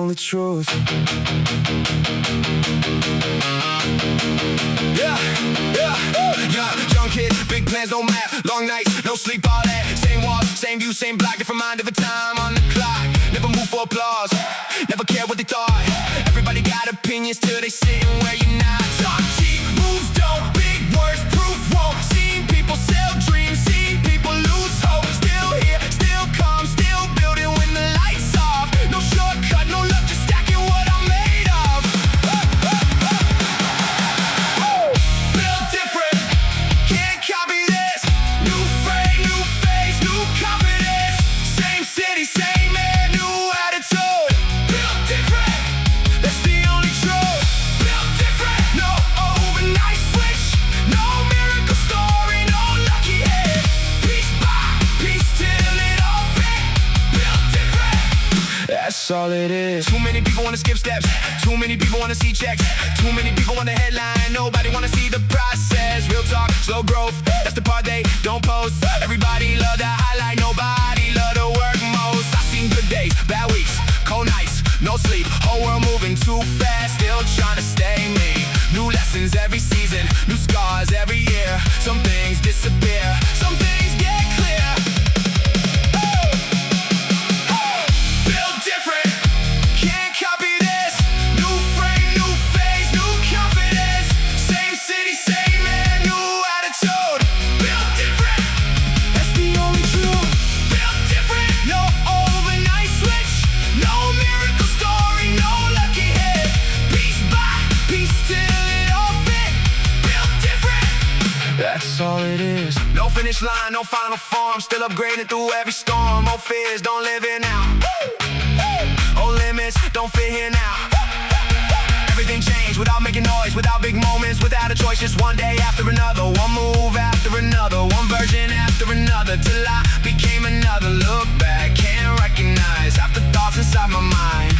only truth. Yeah, young kid, big plans, no map, long nights, no sleep, all that. Same walk, same view, same block, different mind, different time on the clock. Never move for applause, never care what they thought. Everybody got opinions till they sitting where you're not. Talk cheap, moves don't, big words, proof won't. Seen people sell dreams, seen people lose hope. Still here, still calm, still building when the lights off. No shortcut, no luck, just stacking what I'm made of. Built different, can't copy this. New frame, new face, new confidence. Same city, same man, new attitude. Built different, that's the only truth. Built different, no overnight switch, no miracle story, no lucky hit. Piece by piece till it all fit. Built different, That's all it is. too many people wanna skip steps. Too many people wanna see checks. Too many people want the headline. Nobody wanna see the process. Real talk, slow growth. That's the part they don't post. Everybody love the highlight. Nobody love the work most. I seen good days, bad weeks, cold nights, no sleep. Whole world moving too fast. Still trying to stay me. New lessons every season. New scars every year. Some things disappear. Some things get clear. Built different, can't copy this. New frame, new face, new confidence. Same city, same man, new attitude. Built different, that's the only truth. Built different, no overnight switch, no miracle story, no lucky hit. Piece by piece till it all fit. Built different, That's all it is. no finish line, no final form. Still upgrading through every storm. Old fears don't live here now. Old limits don't fit here now. Everything changed without making noise, without big moments, without a choice. Just one day after another, one move after another, one version after another, till I became another. Look back, can't recognize half the thoughts inside my mind.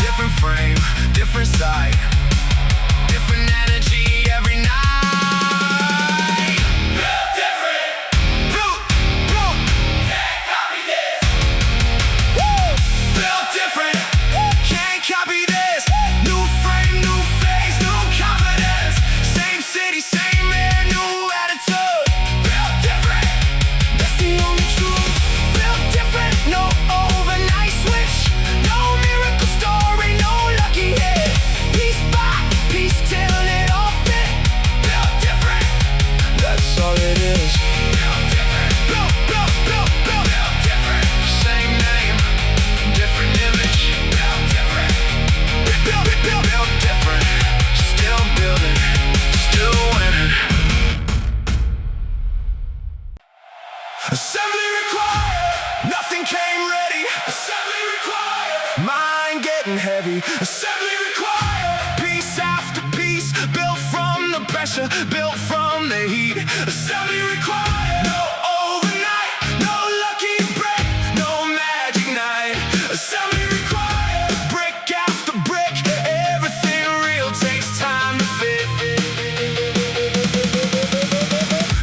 Different frame, different sight, different energy every night. Built different, built, can't copy this. Woo! Built different, can't copy this. New frame, new face, new confidence. Same city, same man, new attitude. Built different, that's the only truth. Built different, no overnight switch, no miracle story, no lucky hit. Piece by piece till it all fit. Built different, That's all it is. built different, built different. Same name, different image. Built different, built different. Still building, still winning. Assembly required, nothing came ready. Assembly required, mind getting heavy. Assembly required, piece after piece, built from the pressure, built from the heat. Assembly required, no overnight, no lucky break, no magic night. Assembly required, brick after brick, everything real takes time to fit.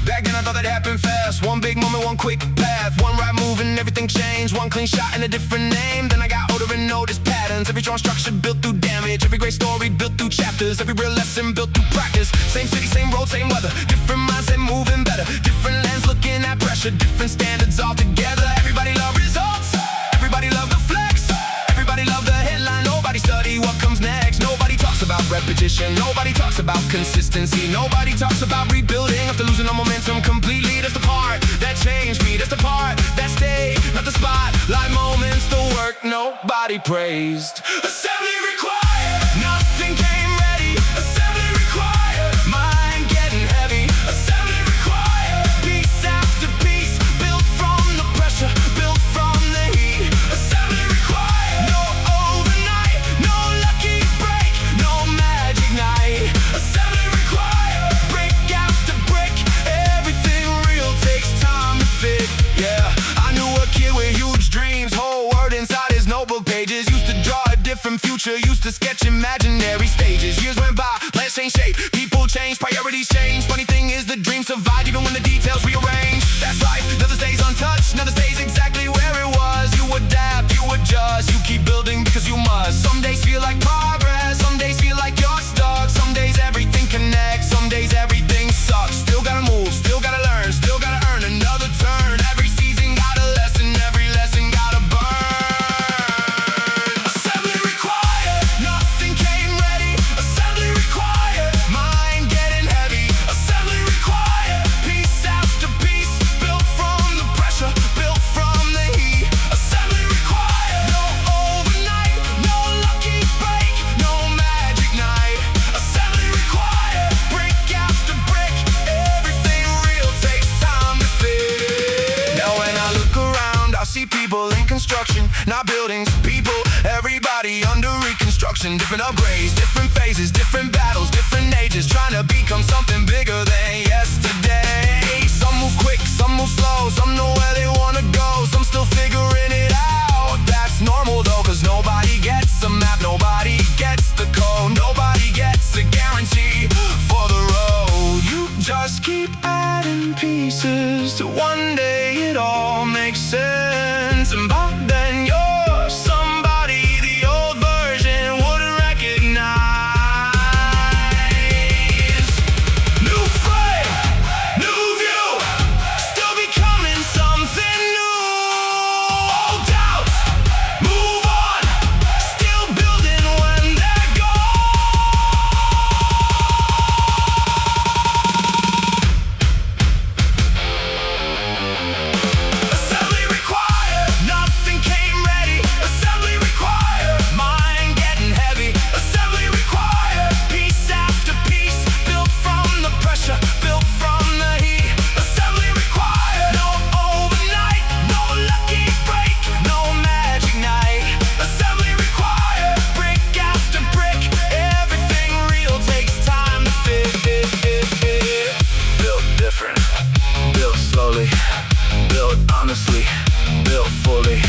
Back then I thought that happened fast. One big moment, one quick path, one right move and everything changed. One clean shot and a different name. Then I got older and noticed patterns. Every strong structure built through damage. Every great story built through chapters. Every real lesson built through practice. Same city, same road, same weather. Different mindset, moving better. Different lens, looking at pressure. Different standards all together. Everybody love results. Everybody love the flex. Everybody love the headline. Nobody study what comes next. Nobody talks about repetition. Nobody talks about consistency. Nobody talks about rebuilding after losing all momentum completely. That's the part that changed me. That's the part that stayed, not the spotlight moments. The work nobody praised. Assembly required, nothing came ready. Assembly required, mind getting heavy. Assembly required, piece after piece, built from the pressure, built from the heat. Assembly required, no overnight, no lucky break, no magic night. Assembly required, brick after brick, everything real takes time to fit. Yeah, I knew a kid with huge dreams, whole world inside his notebook pages. Used to draw a different future, used to sketch imaginary stages. Years went by, plans change shape, people change, priorities change. Funny thing is the dream survived even when the details rearranged. That's life, never stays untouched, never stays exactly where it was. You adapt, you adjust. trust. You keep building because you must. Some days feel like progress, some days feel like you're stuck. Some days everything connects, some days everything sucks. Still gotta move, still gotta learn, still gotta earn another turn. Every season got a lesson, every lesson got a burn. Assembly required, nothing came ready. Assembly required, mind getting heavy. Assembly required, piece after piece, built from the pressure, built from the heat. Assembly required, no overnight, no lucky break, no magic night. Assembly required, brick after brick, everything real takes time to fit. Now when I look around, I see people in construction, not buildings, people, everybody under reconstruction. Different upgrades, different phases, different battles, different ages, trying to become something bigger than yesterday. Some move quick, some move slow, some know where they wanna go, some still figuring it out. That's normal though, cause nobody gets a map, nobody gets the code, nobody gets a guarantee for the road. You just keep adding pieces till one day it all makes sense. And by then you're somebody the old version wouldn't recognize. New frame, new view, still becoming something new. Old doubts, move on, still building when they're gone. Assembly required, nothing came ready. Assembly required, mind getting heavy. Assembly required, piece after piece, built from the pressure, built from the heat. Assembly required, no overnight, no lucky break, no magic night. Assembly required, brick after brick, everything real takes time to fit. Built different, built slowly, built honestly, built fully.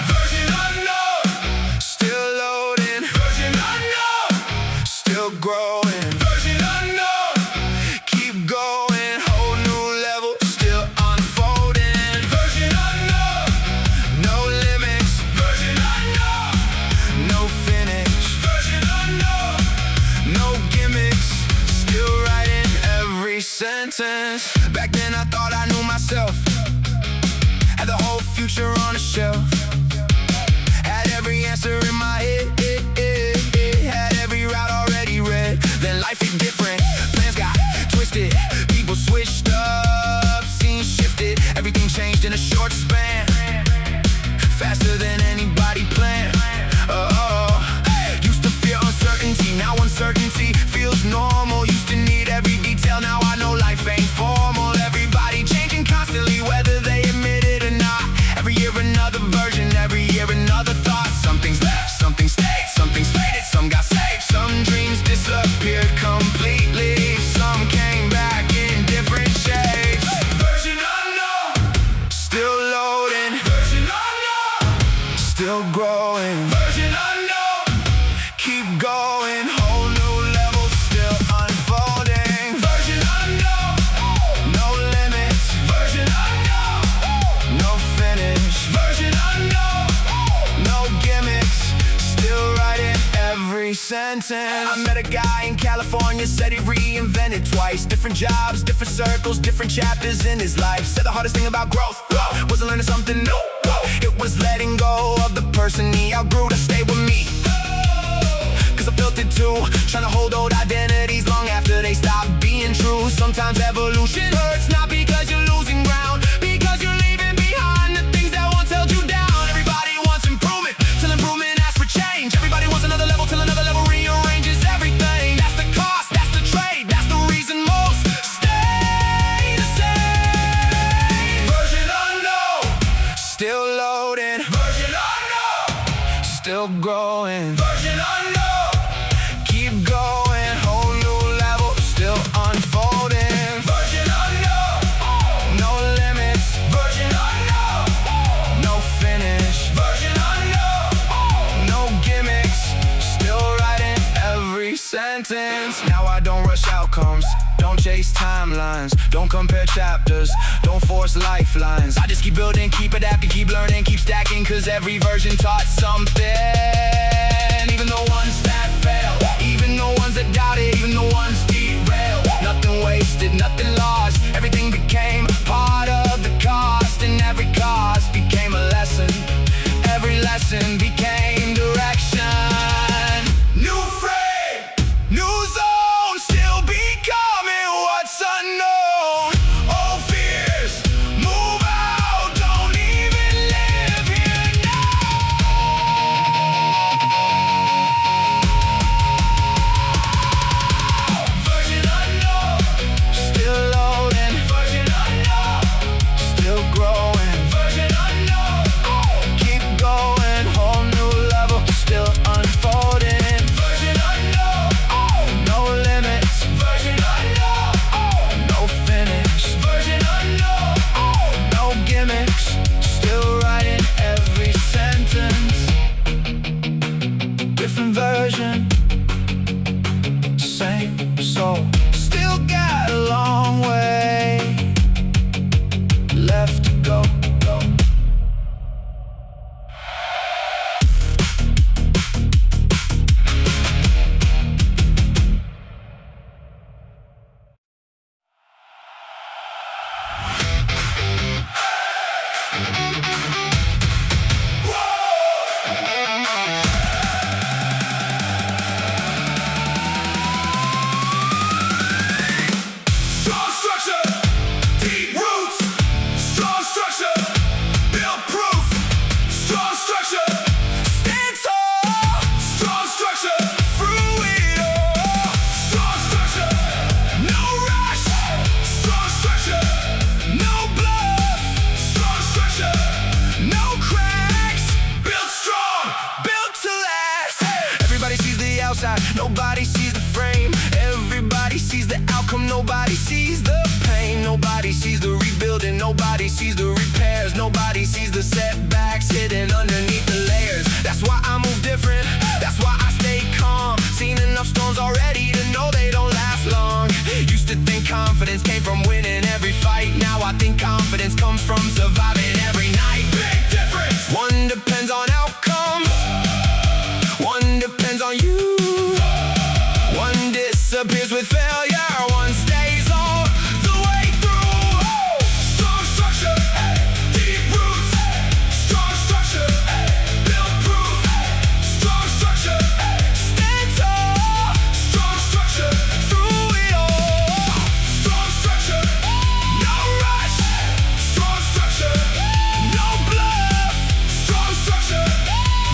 Version unknown, still loading. Version unknown, still growing. Version unknown, keep going. Whole new level, still unfolding. Version unknown, no limits. Version unknown, no finish. Version unknown, no gimmicks. Still writing every sentence. Back then I thought I knew myself, had the whole future on a shelf, had every answer in my head, had every route already read. Then life hit different, plans got twisted, people switched up, scenes shifted, everything changed in a short span, faster than anybody planned. Used to fear uncertainty, now uncertainty feels normal. Used to need every detail, now I know life ain't formal. Everybody changing constantly, whether they admit it or not. Every year another version, every year another thought. Something's left, something stayed, something's faded, some got saved. Some dreams disappeared completely, some came back in different shapes. Version unknown, still loading. Version unknown, still growing. Version unknown, keep going. Whole new level, still unfolding. Version unknown, no limits. Version unknown, no finish. Version unknown, no gimmicks. Still writing every sentence. I met a guy in California, said he reinvented twice. Different jobs, different circles, different chapters in his life. Said the hardest thing about growth wasn't learning something new. It was letting go of the person he outgrew to stay with me. Cause I felt it too, trying to hold old identities long after they stop being true. Sometimes evolution hurts, not because you're losing ground, because you're leaving behind the things that once held you down. Everybody wants improvement, till improvement asks for change. Everybody wants another level, till another level rearranges everything. That's the cost, that's the trade, that's the reason most stay the same. Version unknown, still loading. Version unknown, still growing. Version unknown, keep going. Whole new level, still waste timelines. Don't compare chapters, don't force lifelines. I just keep building, keep adapting, keep learning, keep stacking, cause every version taught something. Even the ones that fail, even the ones that doubted, even the ones derailed. Nothing wasted, nothing lost, everything became part of the cost. And every cost became a lesson, every lesson became direction. New frame, new zone, still becoming what's unknown. Old fears, move out, don't even live here now. Version unknown, still loading. Version unknown, still growing. Version unknown, keep going, whole new level, still unfolding. Version unknown, no limits. Version unknown, no finish. Version unknown, no gimmicks. Still writing every sentence. Different version, same soul. Still got a long way left to go. Strong structure, deep roots. Strong structure, build proof. Strong structure, stand tall. Strong structure, through it all. Strong structure, no rush. Strong structure, no bluff. Strong structure, no cracks. Built strong, built to last. Everybody sees the outside, nobody sees the frame. Everybody sees the outcome, nobody sees the pain. Nobody sees the rebuilding, nobody sees the repairs. Nobody sees the setbacks hidden underneath the layers. That's why I move different, that's why I stay calm. Seen enough storms already to know they don't last long. Used to think confidence came from winning every fight. Now I think confidence comes from surviving every night. Big difference. One depends on outcomes, one depends on you. One disappears with failure, one stays all the way through. Strong structure, deep roots. Strong structure, build proof. Strong structure, stand tall. Strong structure, through it all. Strong structure, no rush. Strong structure, no bluff. Strong structure,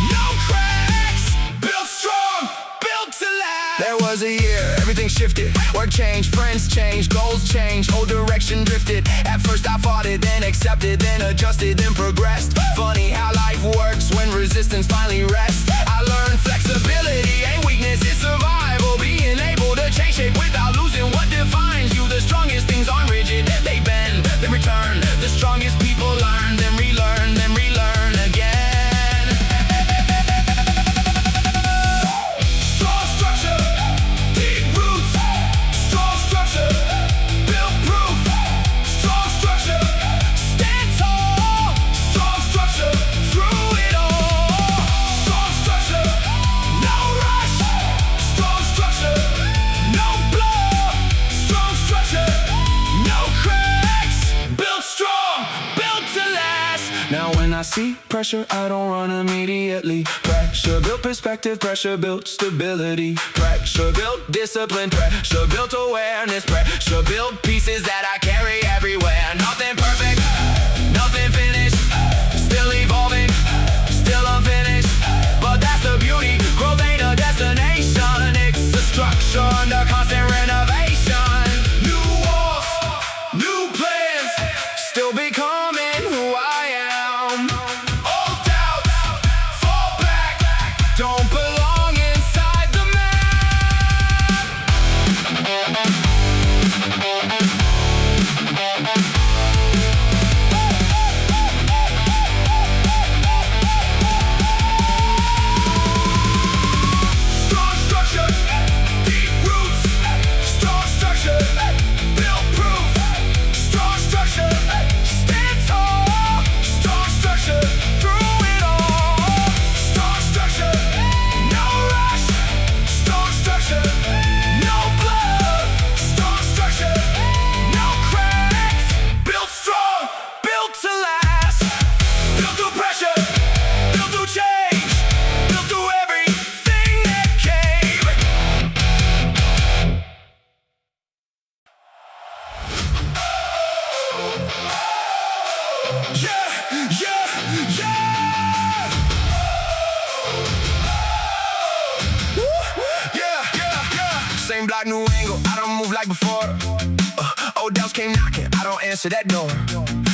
no cracks. Built strong, built to last. There was a year, everything shifted. Work changed, friends changed, goals changed, whole direction drifted. At first I fought it, then accepted, then adjusted, then progressed. Funny how life works when resistance finally rests. I learned flexibility ain't weakness, it's survival. Being able to change shape without losing what defines you. The strongest things aren't rigid, they bend, then return. The strongest people learn, then relearn again. Strong structure, deep roots. Strong structure, build proof. Strong structure, stand tall. Strong structure, through it all. Strong structure, no rush. Strong structure, no bluff. Strong structure, no cracks. Built strong, built to last. Now when I see pressure, I don't run immediately. Pressure built perspective, pressure built stability. Pressure built discipline, pressure built awareness. Pressure built pieces that I carry everywhere. Nothing perfect, nothing finished. Still evolving, still unfinished. But that's the beauty, growth ain't a destination. It's a structure under constant renovation. New walls, new plans, still becoming who I am. Old doubts, fall back, don't belong inside the map. block, new angle, I don't move like before. Odell's came knocking, I don't answer that door.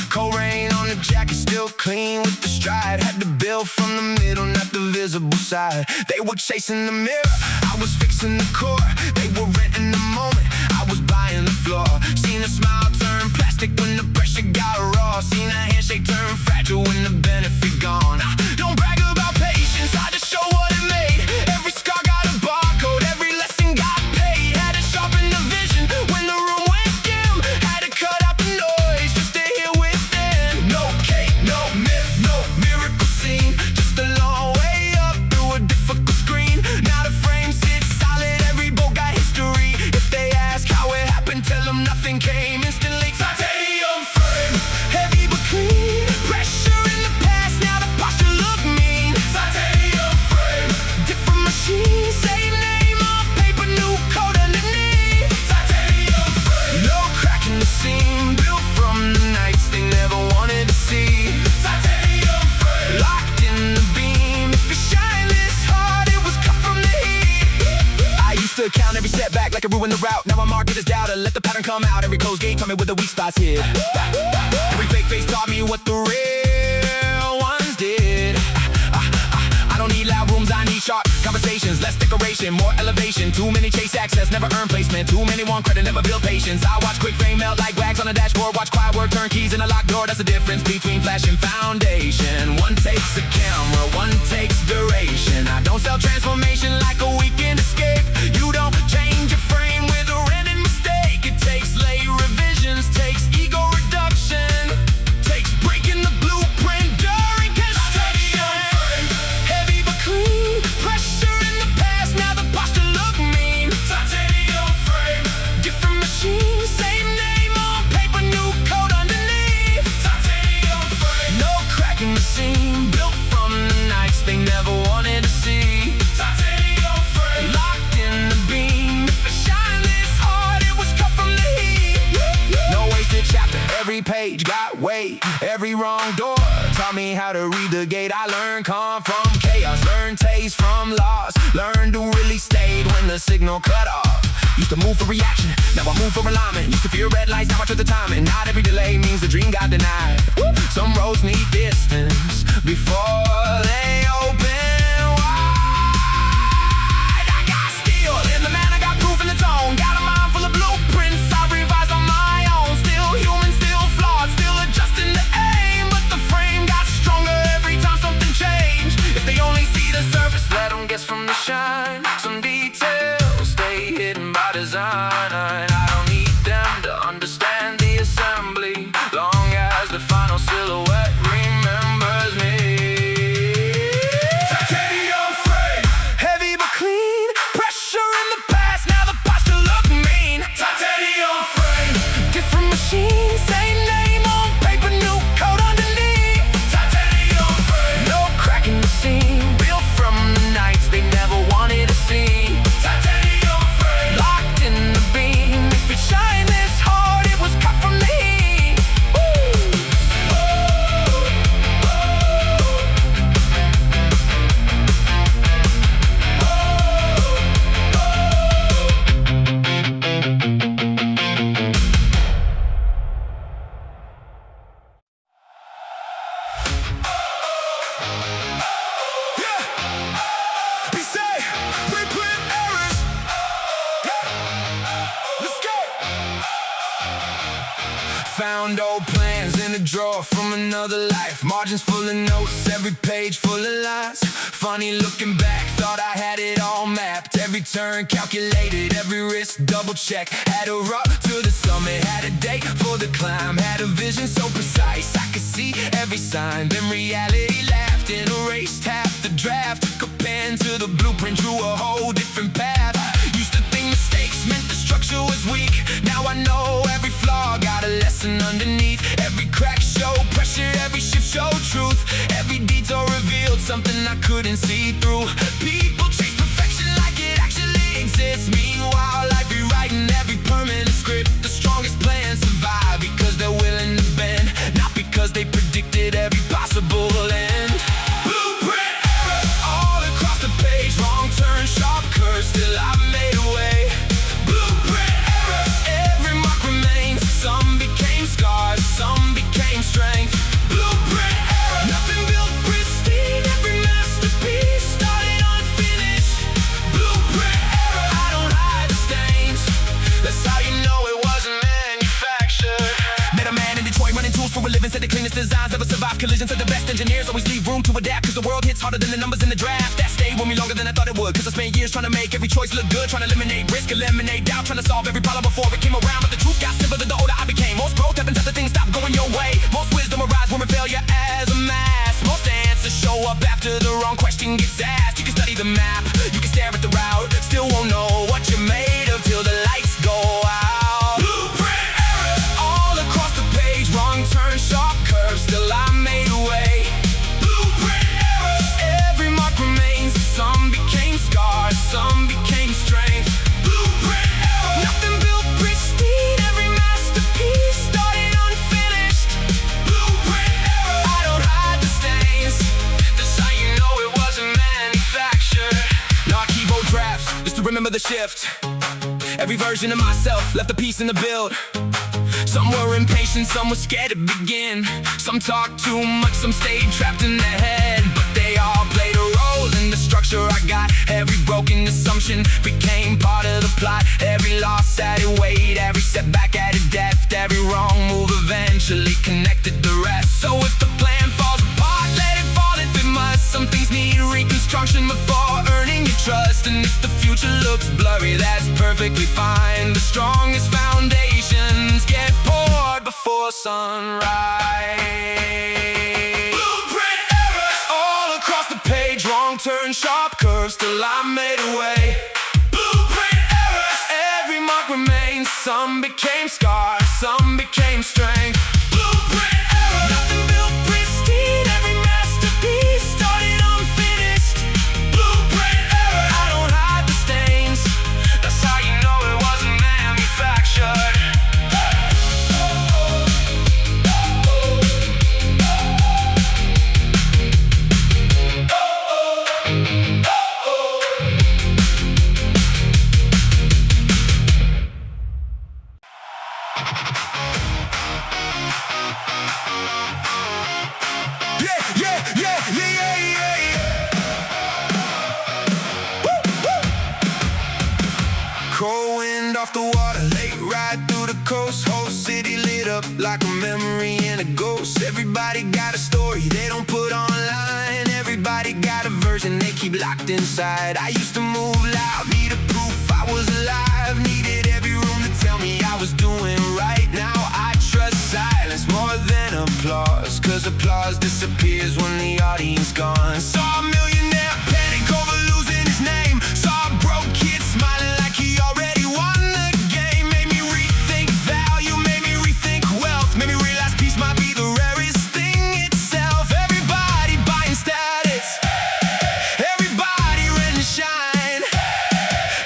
Cold rain on the jacket, still clean with the stride. Had to build from the middle, not the visible side. They were chasing the mirror, I was fixing the core. They were renting the moment, I was buying the floor. Seen a smile turn plastic when the pressure got raw. Seen a handshake turn fragile when the benefit gone. Don't brag about patience, I just show what it made. Every scar got a barcode, every lesson got paid. Had to sharpen the vision when the room went dim. Had to cut out the noise just to hear within. No cake, no myth, no miracle scene. Just a long way up through a difficult screen. Now the frame sits solid, every bolt got history. If they ask how it happened, tell them nothing came instantly. Titanium frame, heavy but clean. Pressure in the past, now the posture look mean. Titanium frame, different machine, same name on paper, new code underneath. Titanium frame, no crack in the seam, built from the nights they never wanted to see. Titanium frame, locked in the beam. If you shine this hard, it was cut from the heat. I used to count every setback like it ruined the route. Now I mark it as doubter, let the pattern come out. Every closed gate taught me where the weak spots hid. Every fake face taught me what the real ones did. I don't need loud rooms, I need sharp conversations. Less decoration, more elevation. Too many chase access, never earn placement. Too many want credit, never build patience. I watch quick fame melt like wax on a dashboard. Watch quiet work turn keys in a locked door. That's the difference between flash and foundation. One takes a camera, one takes duration. I don't sell transformation like a weekend escape. You don't change your frame with a random mistake. It takes late revisions, takes ego reduction, takes breaking the blueprint during construction. Heavy but clean, pressure in the past, now the posture look mean. Titanium frame, different machine, same name on paper, new code underneath. Titanium frame, no crack in the seam, built from the nights they never wanted to see. Titanium frame, locked in the beam. If it shine this hard, it was cut from the heat. No wasted chapter, every page got weight. Every wrong door taught me how to read the gate. I learned calm from chaos, learned taste from loss, learned to really stay when the signal cut off. Used to move for reaction, now I move for alignment. Used to fear red lights, now I trust the timing. Not every delay means the dream got denied. Some roads need distance before they open wide. I got steel in the man, I got proof in the tone. Got a mind full of blueprints, I revised on my own. Still human, still flawed, still adjusting the aim. But the frame got stronger every time something changed. If they only see the surface, let them guess from the shine. Some details stay hidden by design, and I don't need them to understand the assembly. Long as the final silhouette remembers me. Titanium frame, heavy but clean. Pressure in the past, now the posture look mean. Titanium frame, different machine, same name on paper, new code underneath. Titanium frame, no crack in the seam, built from the nights they never wanted to see. Titanium frame, locked in the beam. If it shine this hard, it was cut from the heat. Be safe, reprint errors. Let's go. Found old plans in a drawer from another life. Margins full of notes, every page full of lines. Funny looking back, thought I had it all mapped. Every turn calculated, every risk double check. Had a rock to the summit, had a date for the climb. Had a vision so precise, I could see every sign. Then reality laughed and erased half the draft. Took a pen to the blueprint, drew a whole different path. Used to think mistakes meant the structure was weak. Now I know every flaw got a lesson underneath. Every crack showed pressure, every shift showed truth. Every detail revealed something I couldn't see through. People chase perfection like it actually exists. Meanwhile, life rewriting every permanent script. The strongest plans survive because they're willing to bend, not because they predicted every possible end. Blueprint error all across the page. Wrong turn, sharp curve, still I made a way. living. Said the cleanest designs never survive collisions. Said the best engineers always leave room to adapt, cause the world hits harder than the numbers in the draft. That stayed with me longer than I thought it would, cause I spent years trying to make every choice look good, trying to eliminate risk, eliminate doubt, trying to solve every problem before it came around. But the truth got simpler the older I became. Most growth happens after things stop going your way. Most wisdom arrives when failure as a mass. Most answers show up after the wrong question gets asked. You can study the map, you can stare at the route, still won't know what you're made of till the lights go out. Blueprint errors all across the page, wrong turn, sharp curves, still I made a way. Blueprint errors, every mark remains. Some became scars, some became strength. Blueprint errors, nothing built pristine, every masterpiece started unfinished. Blueprint errors, I don't hide the stains, that's how you know it wasn't manufactured. Now I keep old drafts just to remember the shift. Every version of myself left a piece in the build. Some were impatient, some were scared to begin. Some talked too much, some stayed trapped in their head. But they all played a role in the structure I got. Every broken assumption became part of the plot. Every loss added weight, every setback added depth. Every wrong move eventually connected the rest. So if the plan falls apart, let it fall if it must. Some things need reconstruction before earning your trust. And if the future looks blurry, that's perfectly fine. The strongest foundations get poured before sunrise. Blueprint errors all across the page, wrong turn, sharp curves, still I made a way. Blueprint errors, every mark remains. Some became scars, some became strength. Blueprint errors, nothing built pristine, every masterpiece started unfinished. Blueprint errors, I don't hide the stains, that's how you know it wasn't manufactured. Cold wind off the water, lake ride through the coast. Whole city lit up like a memory and a ghost. Everybody got a story they don't put online. Everybody got a version they keep locked inside. I used to move loud, needed proof I was alive. Needed every room to tell me I was doing right. Now I trust silence more than applause, cause applause disappears when the audience gone. Saw a millionaire panic over losing his name. Saw a broke kid smiling like he already won the game. Made me rethink value, made me rethink wealth. Made me realize peace might be the rarest thing itself. Everybody buying status, everybody ready to shine.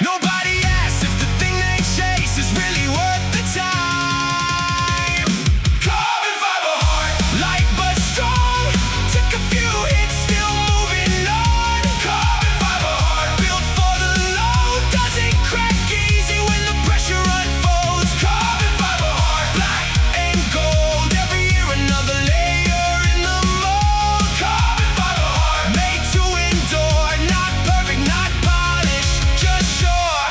Nobody asks if the thing they chase is really worth the time. Carbon fiber heart, light but strong. Took a few hits, still moving on. Carbon fiber heart, built for the load. Doesn't crack easy when the pressure unfolds. Carbon fiber heart, black and gold. Every year another layer in the mold. Carbon fiber heart, made to endure. Not perfect, not polished, just sure.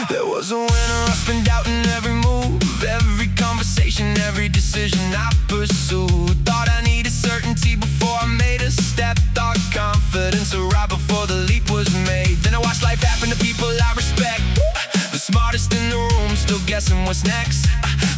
There was a winner, I spun out in every move. Every conversation, every decision I pursued. Thought I needed certainty before I made a step. Thought confidence arrived before the leap was made. Then I watched life happen to people I respect. The smartest in the room still guessing what's next.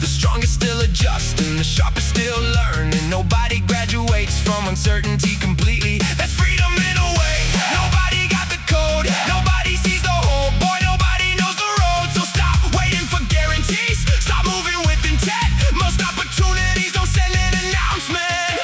The strongest still adjusting, the sharpest still learning. Nobody graduates from uncertainty completely. That's freedom in a way. Nobody got the code, nobody sees the whole. Boy, nobody knows the road. So stop waiting for guarantees, stop moving with intent. Most opportunities don't send an announcement.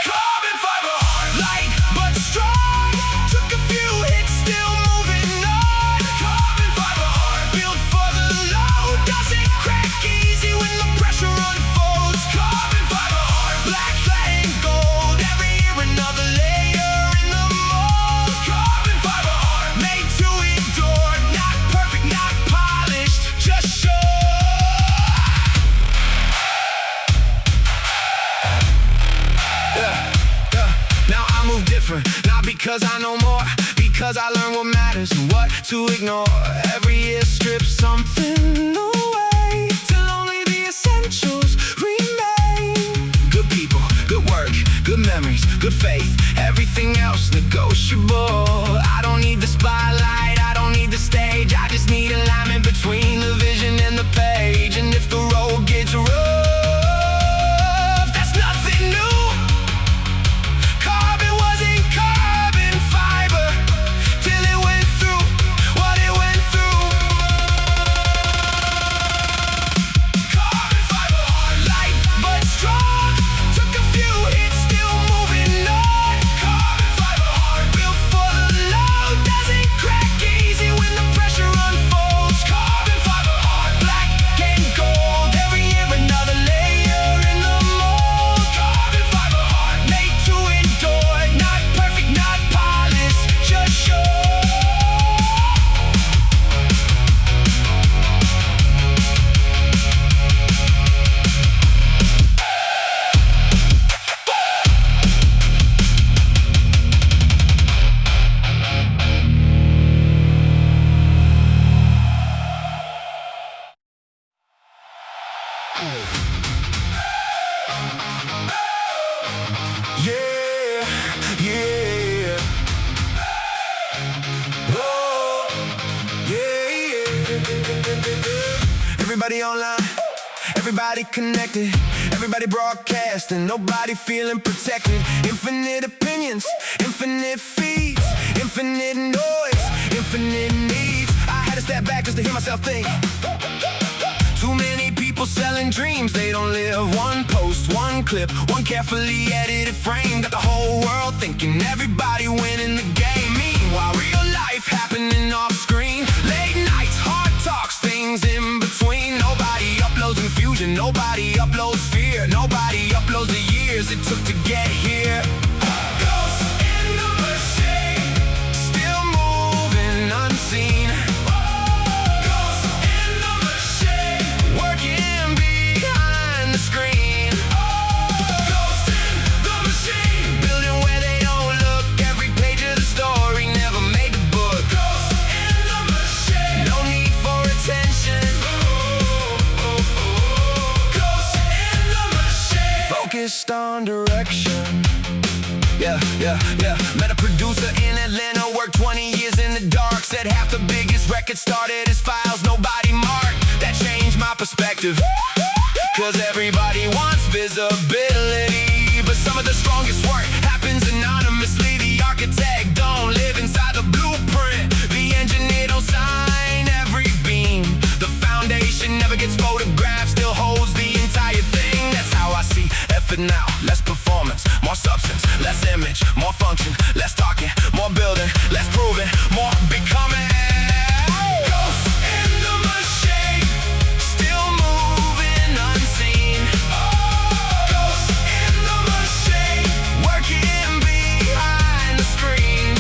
Carbon fiber heart, light but strong. Took a few hits, still moving on. Carbon fiber heart, built for the load. Doesn't crack easy when the pressure unfolds. Carbon fiber heart, black, flat and gold. Every year another layer in the mold. Carbon fiber heart, made to endure. Not perfect, not polished, just sure. Now I move different, not because I know more, because I learn what matters and what to ignore. Every year strips something away till only the essentials remain. Yeah, yeah. Oh, yeah, yeah. Everybody online, everybody connected, everybody broadcasting, nobody feeling protected. Infinite opinions, infinite feeds, infinite noise, infinite needs. I had to step back just to hear myself think. Too many people selling dreams, they don't live. One post, one clip, one carefully edited frame. Got the whole world thinking everybody winning the game. Meanwhile, real life happening off screen. Late nights, hard talks, things in between. Nobody uploads confusion, nobody uploads fear, nobody uploads the years it took to get here. Ghosts in the machine, still moving unseen. Focused on direction. Yeah. Met a producer in Atlanta, worked 20 years in the dark. Said half the biggest records started as files nobody marked. That changed my perspective, cause everybody wants visibility, but some of the strongest work happens anonymously. The architect don't live inside the blueprint, the engineer don't sign every beam, the foundation never gets photographed, still holds the entire thing. That's how I see effort now. Less performance, more substance, less image, more function, less talking, more building, less proving, more becoming. Ghosts in the machine, still moving unseen. Ghosts in the machine, working behind the screen.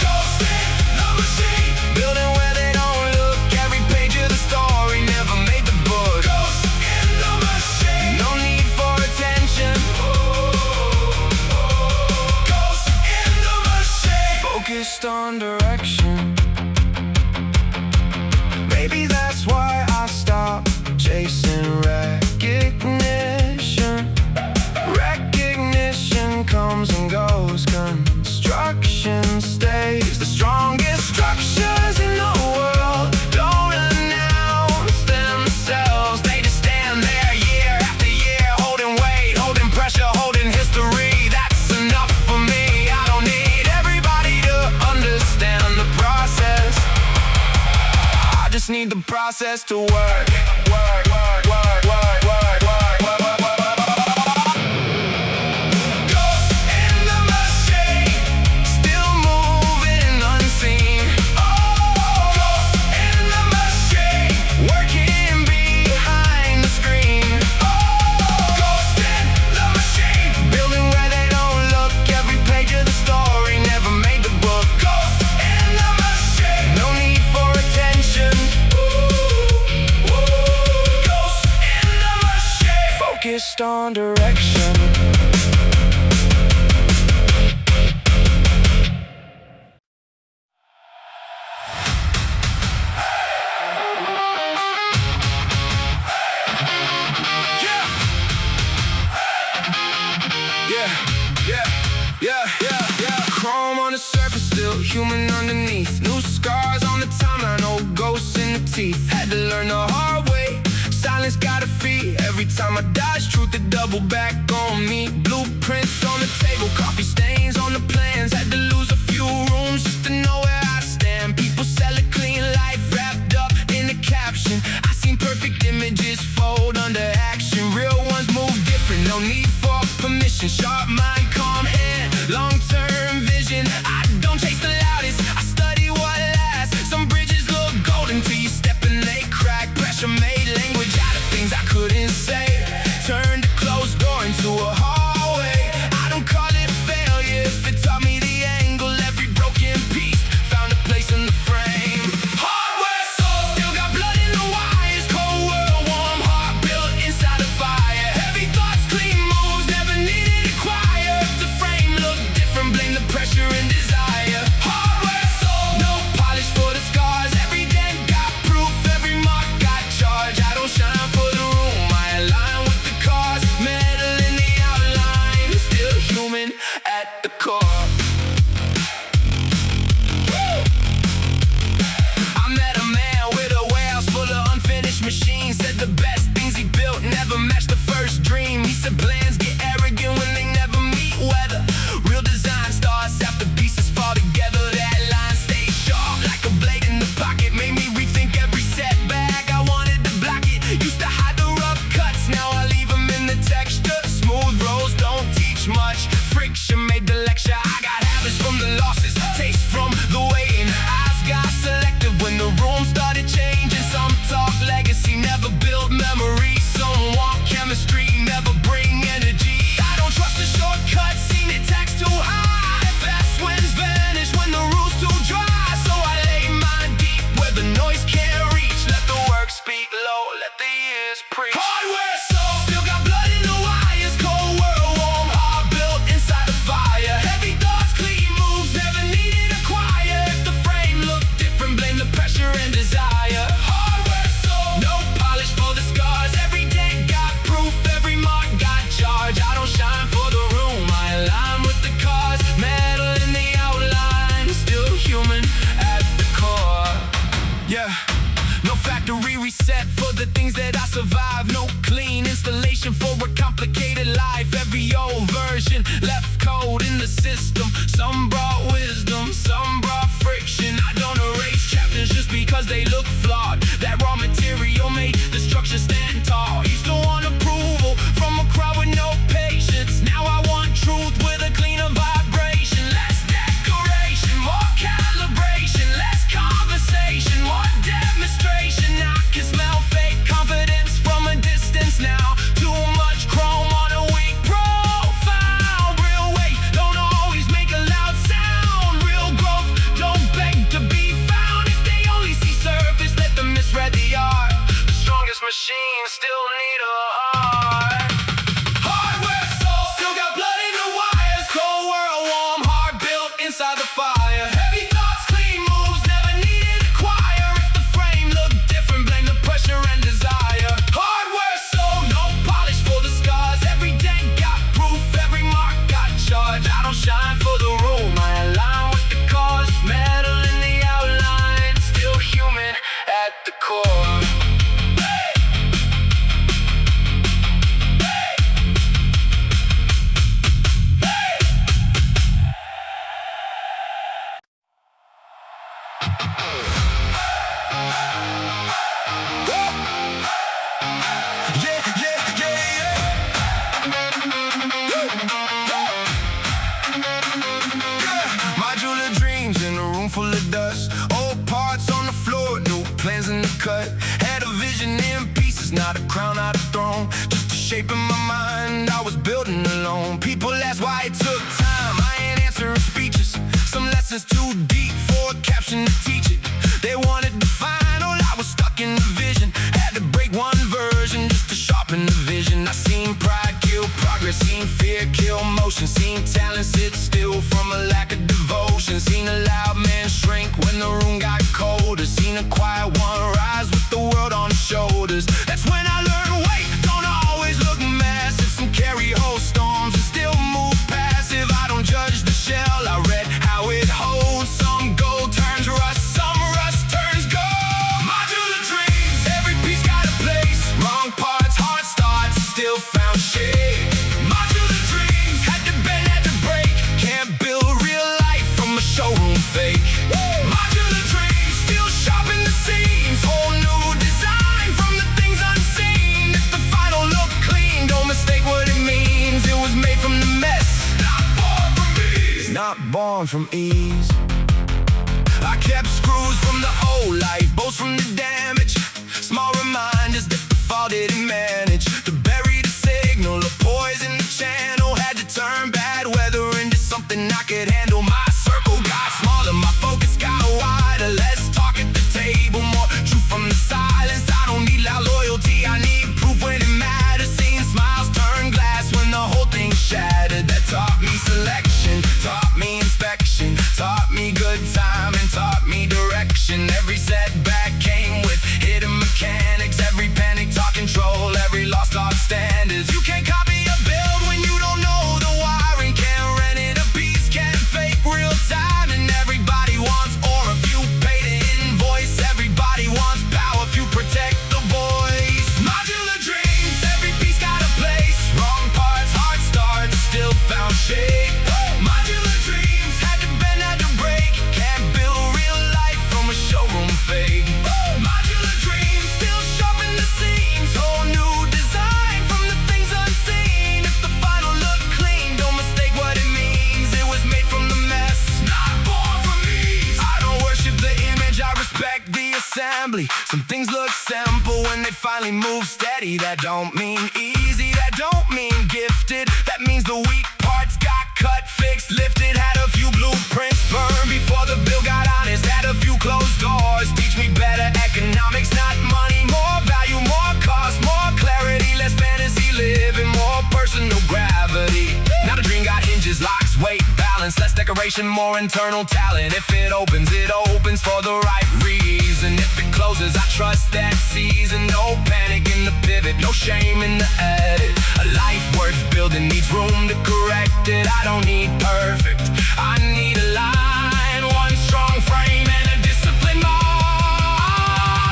Ghosts in the machine, building where they don't look. Every page of the story never made the book. Ghosts in the machine, no need for attention. Ghosts in the machine, focused on direction. Maybe that's why I stopped chasing recognition. Recognition comes and goes, construction stays. The strongest structures in the world don't announce themselves. They just stand there year after year, holding weight, holding pressure, holding history. That's enough for me. I don't need everybody to understand the process. I just need the process to work. Ghosts in the machine, still moving unseen. Ghosts in the machine, working behind the screen. Ghosts in the machine, building where they don't look. Every page of the story never made the book. Ghosts in the machine, no need for attention. Ghosts in the machine, focused on direction. Yeah. Chrome on the surface, still human underneath. New scars on the timeline, old ghosts in the teeth. Had to learn the hard way. Silence got a fee. Every time I dodge truth, it double back on me. Blueprints on the table, coffee stains on the plans. Had to lose a few rooms just to know where I stand. People sell a clean life wrapped up in a caption. I seen perfect images fold under action. Real ones move different, no need for permission. Sharp mind, calm hand, long-term vision. I don't chase the loudest, I study what lasts. Some bridges look golden till you step and they crack. Pressure made language out of things I couldn't say. Turned a closed door into a hallway. I don't call it failure if it taught me the angle. Every broken piece found a place in the frame. Hardware soul, still got blood in the wires. Cold world, warm heart built inside a fire. Heavy thoughts, clean moves, never needed a choir. If the frame looked different, blame the pressure and desire. Hardware soul, no polish for the scars. Every dent got proof, every mark got charge. I don't shine for the room, best things he built never matched the first dream. He said plans get arrogant when they never meet weather. Real design starts after pieces fall together. That line stays sharp like a blade in the pocket. Made me rethink every setback. I wanted to block it, used to hide the rough cuts. Now I leave them in the texture. Smooth roads don't teach much. Friction made the lecture. I got habits from the losses, taste from the waiting. Eyes got selective when the room started changing. Some talk legacy, never build memories. Some want chemistry, never bring energy. I don't trust the shortcuts, seen it taxed too high. Fast winds vanish when the root's too dry. So I lay mine deep where the noise can't reach. Let the work speak low, let the ears preach. Hardware soul, still got blood in the wires. Cold world warm, heart built inside the fire. Heavy thoughts, clean moves, never needed a choir. If the frame looked different, blame the pressure and desire. Hardware soul, no polish for the scars. Every day got proof, every mark got charge. I don't shine for the room, I align with the cause. Metal in the outline, still human at the core. Yeah, no factory reset for the things that I survive. No clean installation for a complicated life. Every old version left code in the system. Some brought wisdom, some brought friction. I don't erase chapters just because they look flawed. That raw material made the structure stand tall. Used to want approval from a crowd with no patience. Now I want truth with a cleaner vibration. Less decoration, more calibration. Less conversation, more demonstration. I can smell fake confidence from a distance now. Too much chrome on a weak profile. Real weight don't always make a loud sound. Real growth don't beg to be found. If they only see surface, let them misread the art. The strongest machines still need a heart. Hardware soul, still got blood in the wires. Cold world warm, heart built inside the fire. Heavy thoughts, clean moves, never needed a choir. If the frame looked different, blame the pressure and desire. Hardware soul, no polish for the scars. Every dent got proof, every mark got charge. I don't shine for the room, I align with the cause. Metal in the outline, still human at the core. Modular dreams in a room full of dust. Old parts on the floor, new plans in the cut. Had a vision in pieces, not a crown, not a throne. Just a shape in my mind, I was building alone. People ask why it took time, I ain't answering speeches. Some lessons too deep for a caption to teach it. They wanted to final, I was stuck in the vision. Had to break one version just to sharpen the vision. I seen pride kill progress, seen fear kill motion. Seen talent sit still from a lack of devotion. Seen a loud man shrink when the room got colder. Seen a quiet one rise with the world on his shoulders. That's when I learned, wait, don't always look massive. Some carry whole storms and still move passive. I don't judge the shell, I read how it holds. Some gold turns rust, some rust turns gold. Modular dreams, every piece got a place. Wrong parts, hard starts, still found shade. Modular dreams, had to bend, had to break. Can't build real life from a showroom fake. Modular dreams, still sharp in the seams. Whole new design from the things unseen. If the final look clean, don't mistake what it means. It was made from the mess, not born from ease. Not born from ease. I kept screws from the old life, bolts from the damage. Small reminders that the fall didn't manage to bury the signal, a poison the channel. Had to turn bad weather into something I could handle. My circle got smaller, my focus got wider. Less talk at the table, more truth from the silence. I don't need loud loyalty, I need proof when it matters. Seeing smiles turn glass when the whole thing shattered. That taught me selection, taught me inspection, taught me good time and taught me direction. Every setback came with hidden mechanics. Every panic taught control. Some things look simple when they finally move steady. That don't mean easy, that don't mean gifted. That means the weak parts got cut, fixed, lifted. Had a few blueprints burned before the bill got honest. Had a few closed doors teach me better economics, not money. More value, more cost, more clarity. Less fantasy living, more personal gravity. Now the dream got hinges, locks, weight, balance. Less decoration, more internal talent. If it opens for the right reason. If it closes, I trust that season. No panic in the pivot, no shame in the edit. A life worth building needs room to correct it. I don't need perfect, I need a line, one strong frame and a disciplined mind.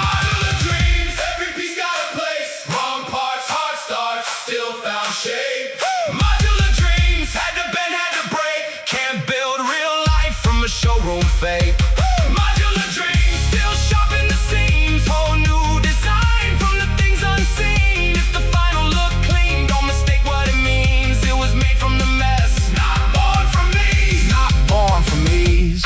Modular dreams, every piece got a place. Wrong parts, hard starts, still found shape. Modular dreams, had to bend, had to break. Can't build real life from a showroom fake. Modular dreams, still sharpen the seams. Whole new design from the things unseen. If the final look clean, don't mistake what it means. It was made from the mess, not born from me. Not born from ease.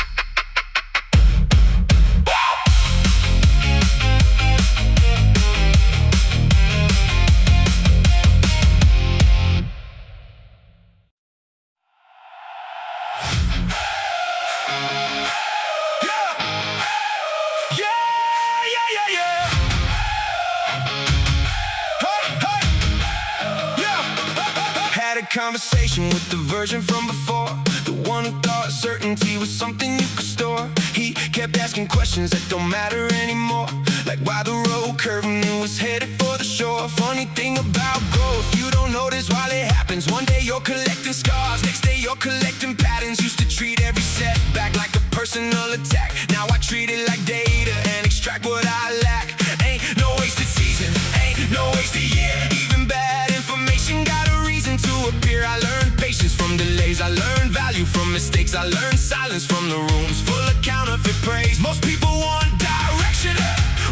Conversation with the version from before, the one who thought certainty was something you could store. He kept asking questions that don't matter anymore, like why the road curved and it was headed for the shore. Funny thing about growth, you don't notice while it happens. One day you're collecting scars, next day you're collecting patterns. Used to treat every setback like a personal attack. Now I treat it like data and extract what I lack. Ain't no wasted season, ain't no wasted year. Even bad information got a reason to appear. I learned patience from delays, I learned value from mistakes. I learned silence from the rooms full of counterfeit praise. Most people want direction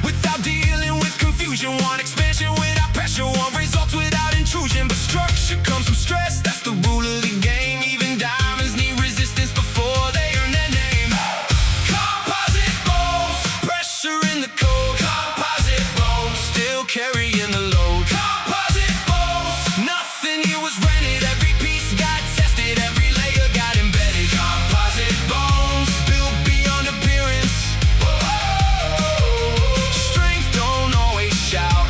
without dealing with confusion, want expansion without pressure, want results without intrusion. But structure comes from stress, that's the rule of the game. Even diamonds need resistance before they earn their name. Composite bones, pressure in the code. Composite bones, still carrying the load. Composite bones, nothing here was rented. Every piece got tested, every layer got embedded. Composite bones, built beyond appearance. Strength don't always shout,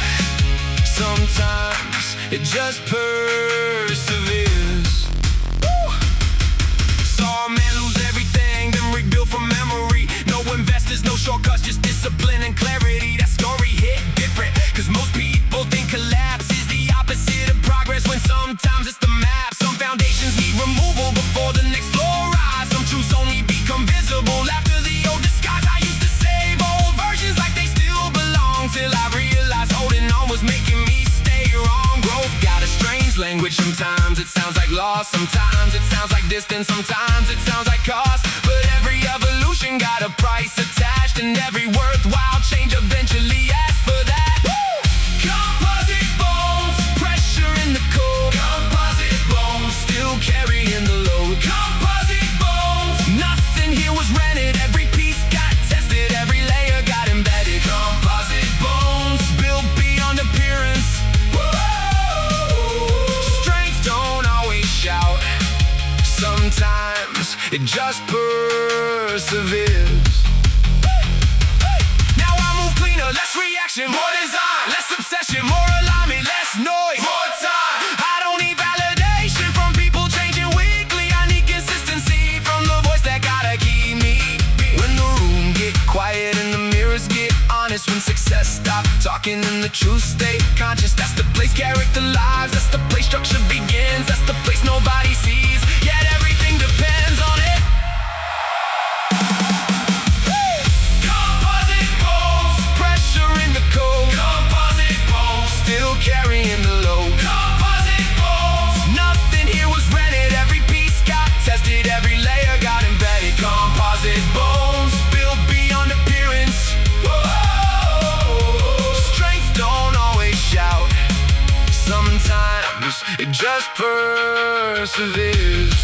sometimes it just perseveres. Saw a man lose everything, then rebuild from memory. No investors, no shortcuts, just discipline and clarity. That story hit different, cause most people think collapse is the opposite of progress, when sometimes it's the map. Some foundations need removal before the next floor rise. Some truths only become visible after the old disguise. I used to save old versions like they still belong, till I realized holding on was making me stay wrong. Growth got a strange language, sometimes it sounds like loss, sometimes it sounds like distance, sometimes it sounds like cost. But every evolution got a price attached, and every worthwhile change eventually asks for that. Composite bones, pressure in the code. Composite bones, still carrying the load. Composite bones, nothing here was rented. Every piece got tested, every layer got embedded. Composite bones, built beyond appearance. Strength don't always shout, sometimes it just perseveres. Now I move cleaner, less reaction, more design, less obsession, more alignment, less noise, more time. I don't need validation from people changing weekly. I need consistency from the voice that gotta keep me. When the room get quiet and the mirrors get honest, when success stop talking and the truth stay conscious, that's the place character lives, that's the place structure begins, that's the place nobody sees, yet everything depends on it. Composite bones, pressure in the code. Composite bones, still carrying the load. Composite bones, nothing here was rented. Every piece got tested, every layer got embedded. Composite bones, built beyond appearance. Strength don't always shout, sometimes it just perseveres.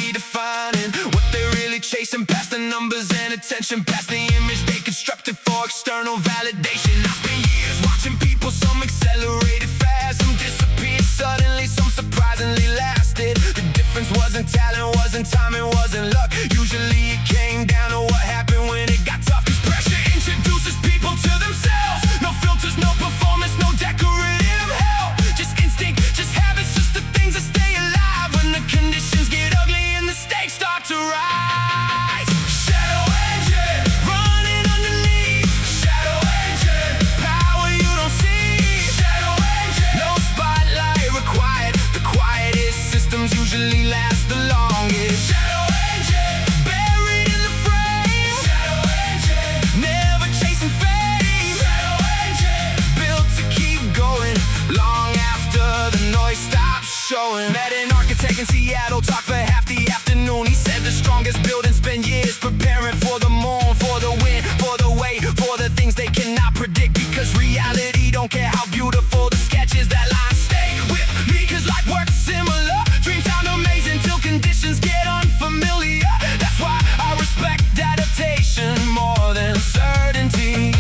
redefining what they're really chasing, past the numbers and attention, past the image they constructed for external validation. I spent years watching people, some accelerated fast, some disappeared suddenly, some surprisingly lasted. The difference wasn't talent, wasn't timing, wasn't luck. Usually it came down to what happened when it got tough. Cause pressure introduces people to themselves. No filters, no performance, no decorative hell. Just instinct, just habits, just the things that stay alive when the conditions get ugly and the stakes start to rise. Shadow engine, running underneath. Shadow engine, power you don't see. Shadow engine, no spotlight required. The quietest systems usually last the longest. Shadow engine, buried in the frame. Shadow engine, never chasing fame. Shadow engine, built to keep going long after the noise stops showing. Met an architect in Seattle, talked for half the afternoon. He said the strongest buildings spend years preparing for the moon, for the wind, for the wave, for the things they cannot predict. Because reality don't care how beautiful the sketch is. That line, stay with me, cause life works similar. Dreams sound amazing till conditions get unfamiliar. That's why I respect adaptation more than certainty.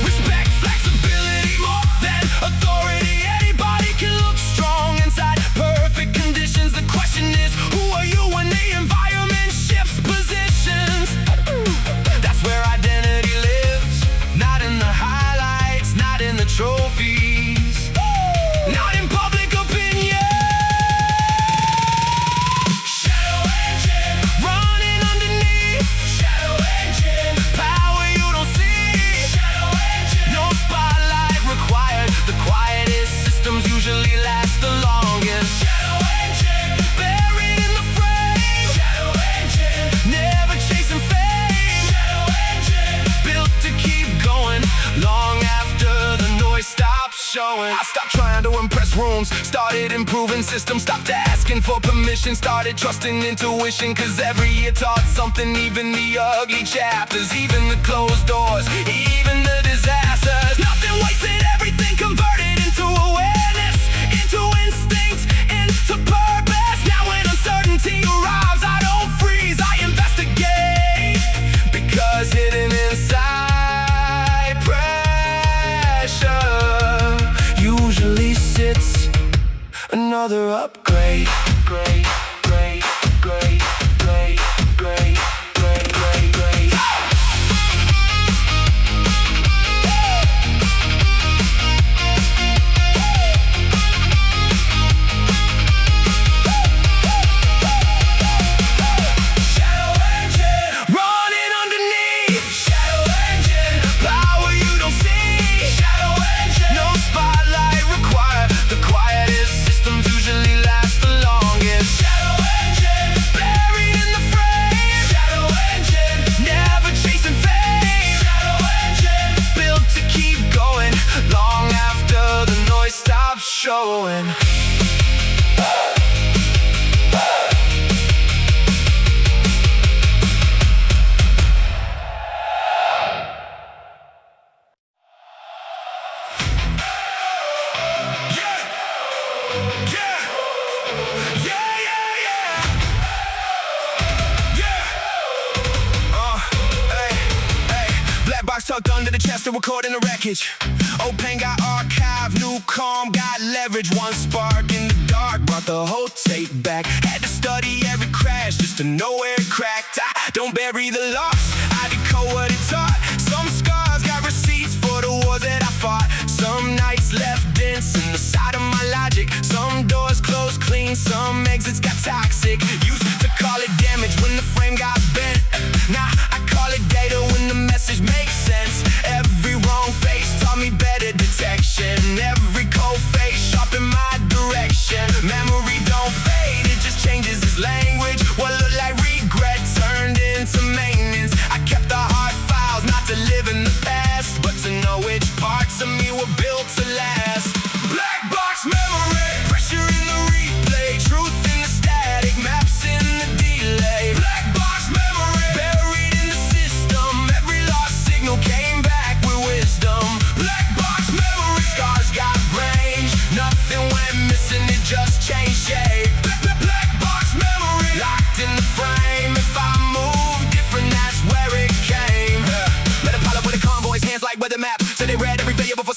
Respect flexibility more than authority. Anybody can look strong inside perfect conditions. The question is, who are you when the environment shifts positions? That's where identity lives. Not in the highlights, not in the trophies, not in public opinion. Shadow engine, running underneath. Shadow engine, power you don't see. Shadow engine, no spotlight required. The quietest systems usually last the longest. Shadow engine, buried in the frame. Shadow engine, never chasing fame. Shadow engine, built to keep going long after the noise stops showing. I stopped trying to impress rooms, started improving systems, stopped asking for permission, started trusting intuition. Cause every year taught something, even the ugly chapters, even the closed doors, even the disasters. Nothing wasted, everything converted into awareness, into instinct, into purpose. Now when uncertainty arrives, I don't freeze, I investigate. Because hidden inside pressure usually sits another upgrade. Grade, grade, grade, grade, grade, grade, grade, grade. Shadow engine, running underneath. Shadow engine, power you don't see. Shadow engine, no spotlight required. The quietest systems usually last the longest. Shadow engine, buried in the frame. Shadow engine, never chasing fame. Shadow engine, built to keep going long after the noise stops showing. Black box tucked under the chest to record in the wreckage. Old pain got archived, new calm got leverage. One spark in the dark brought the whole tape back. Had to study every crash just to know where it cracked. I don't bury the loss, I decode what it taught. Some scars got receipts for the wars that I fought. Some nights left dents in the side of my logic. Some doors closed clean, some exits got toxic. Used to call it damage when the frame got bent. Now I call it data when the message makes sense. Every wrong face taught me better detection. Every cold face sharpened my direction. Memory don't fade, it just changes its language. What looked like regret turned into maintenance. I kept the hard files, not to live in the past, but to know which parts of me were built to last. Black box memory, pressure in the replay, truth in the static, maps in the delay. Black box memory.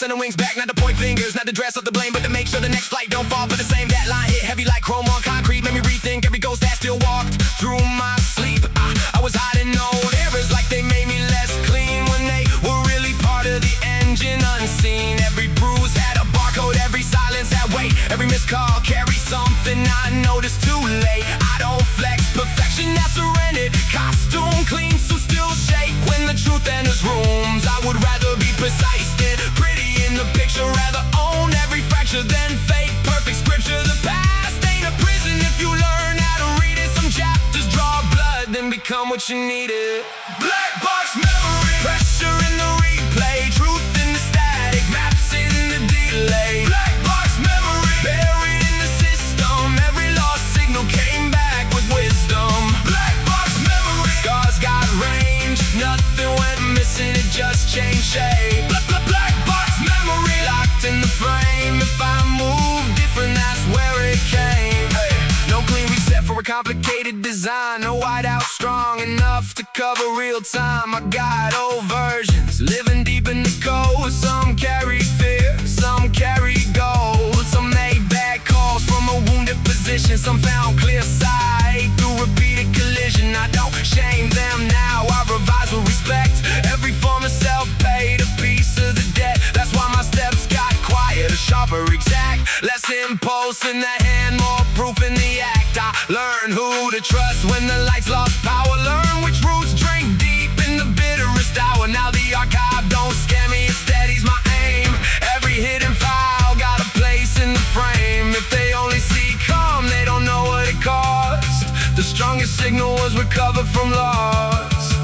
send the wings back, not to point fingers, not to dress up the blame, but to make sure the next flight don't fall for the same. That line hit heavy like chrome on concrete, made me rethink every ghost that still walked through my sleep. I was hiding old errors like they made me less clean when they were really part of the engine unseen. Every bruise had a barcode, every silence had weight, every missed call carried something I noticed too late. I don't flex perfection, that's surrendered. Costume clean, so still shake when the truth enters rooms. I would rather be precise than pretty in the picture, rather own every fracture than fake perfect scripture. The past ain't a prison if you learn how to read it. Some chapters draw blood, then become what you needed. Black box memory, pressure in the replay, truth in the static, maps in the delay. Black box memory, buried in the system, every lost signal came back with wisdom. Black box memory, scars got range, nothing went missing, it just changed shape. Black box memory, locked in the frame, if I move different, that's where it came. Hey, no clean reset for a complicated design, no whiteout strong enough to cover real time. I got old versions, living deep in the code. Some carry fear, some carry gold. Some made bad calls from a wounded position, some found clear sight through repeated collision. I don't shame them now, I revise with respect. Every form of self paid a piece of the debt. That's why my steps got quieter, sharper, exact. Less impulse in the hand, more proof in the act. I learned who to trust when the lights lost power. Learn which roots drink deep in the bitterest hour. Now the archive don't scare me, it steadies my aim. Every hidden file got a place in the frame. If they only see calm, they don't know what it cost. The strongest signal was recovered from loss.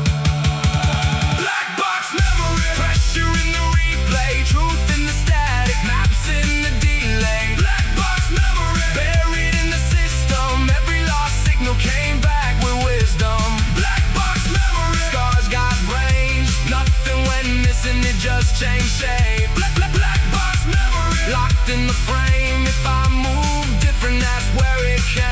Black box memory, pressure in the replay, truth in the static, maps in the delay. Black box memory, buried in the system, every lost signal came back with wisdom. Black box memory, scars got range, nothing went missing, it just changed shape. Black box memory, locked in the frame, if I move different, that's where it came.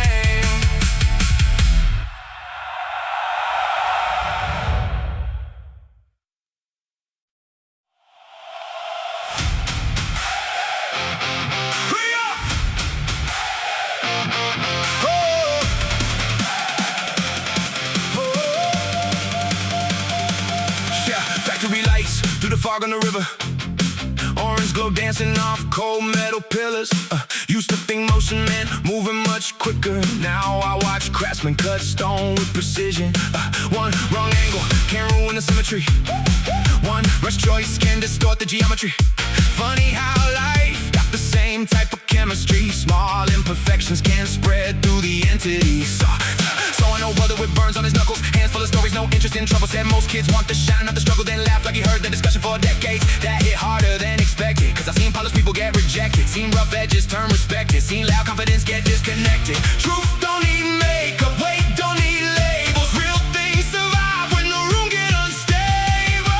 Factory lights through the fog on the river, orange glow dancing off cold metal pillars. Used to think motion meant moving much quicker. Now I watch craftsmen cut stone with precision. One wrong angle can ruin the symmetry. One rush choice can distort the geometry. Funny how life got the same type of chemistry. Small imperfections can spread through the entity. So I know brother with burns on his knuckles, hands full of stories, no interest in trouble. Said most kids want the shine, not the struggle, then laugh like he heard the discussion for decades. That hit harder than expected, cause I've seen polished people get rejected. Seen rough edges turn respected, seen loud confidence get disconnected. Truth don't need makeup, weight don't need labels. Real things survive when the room get unstable.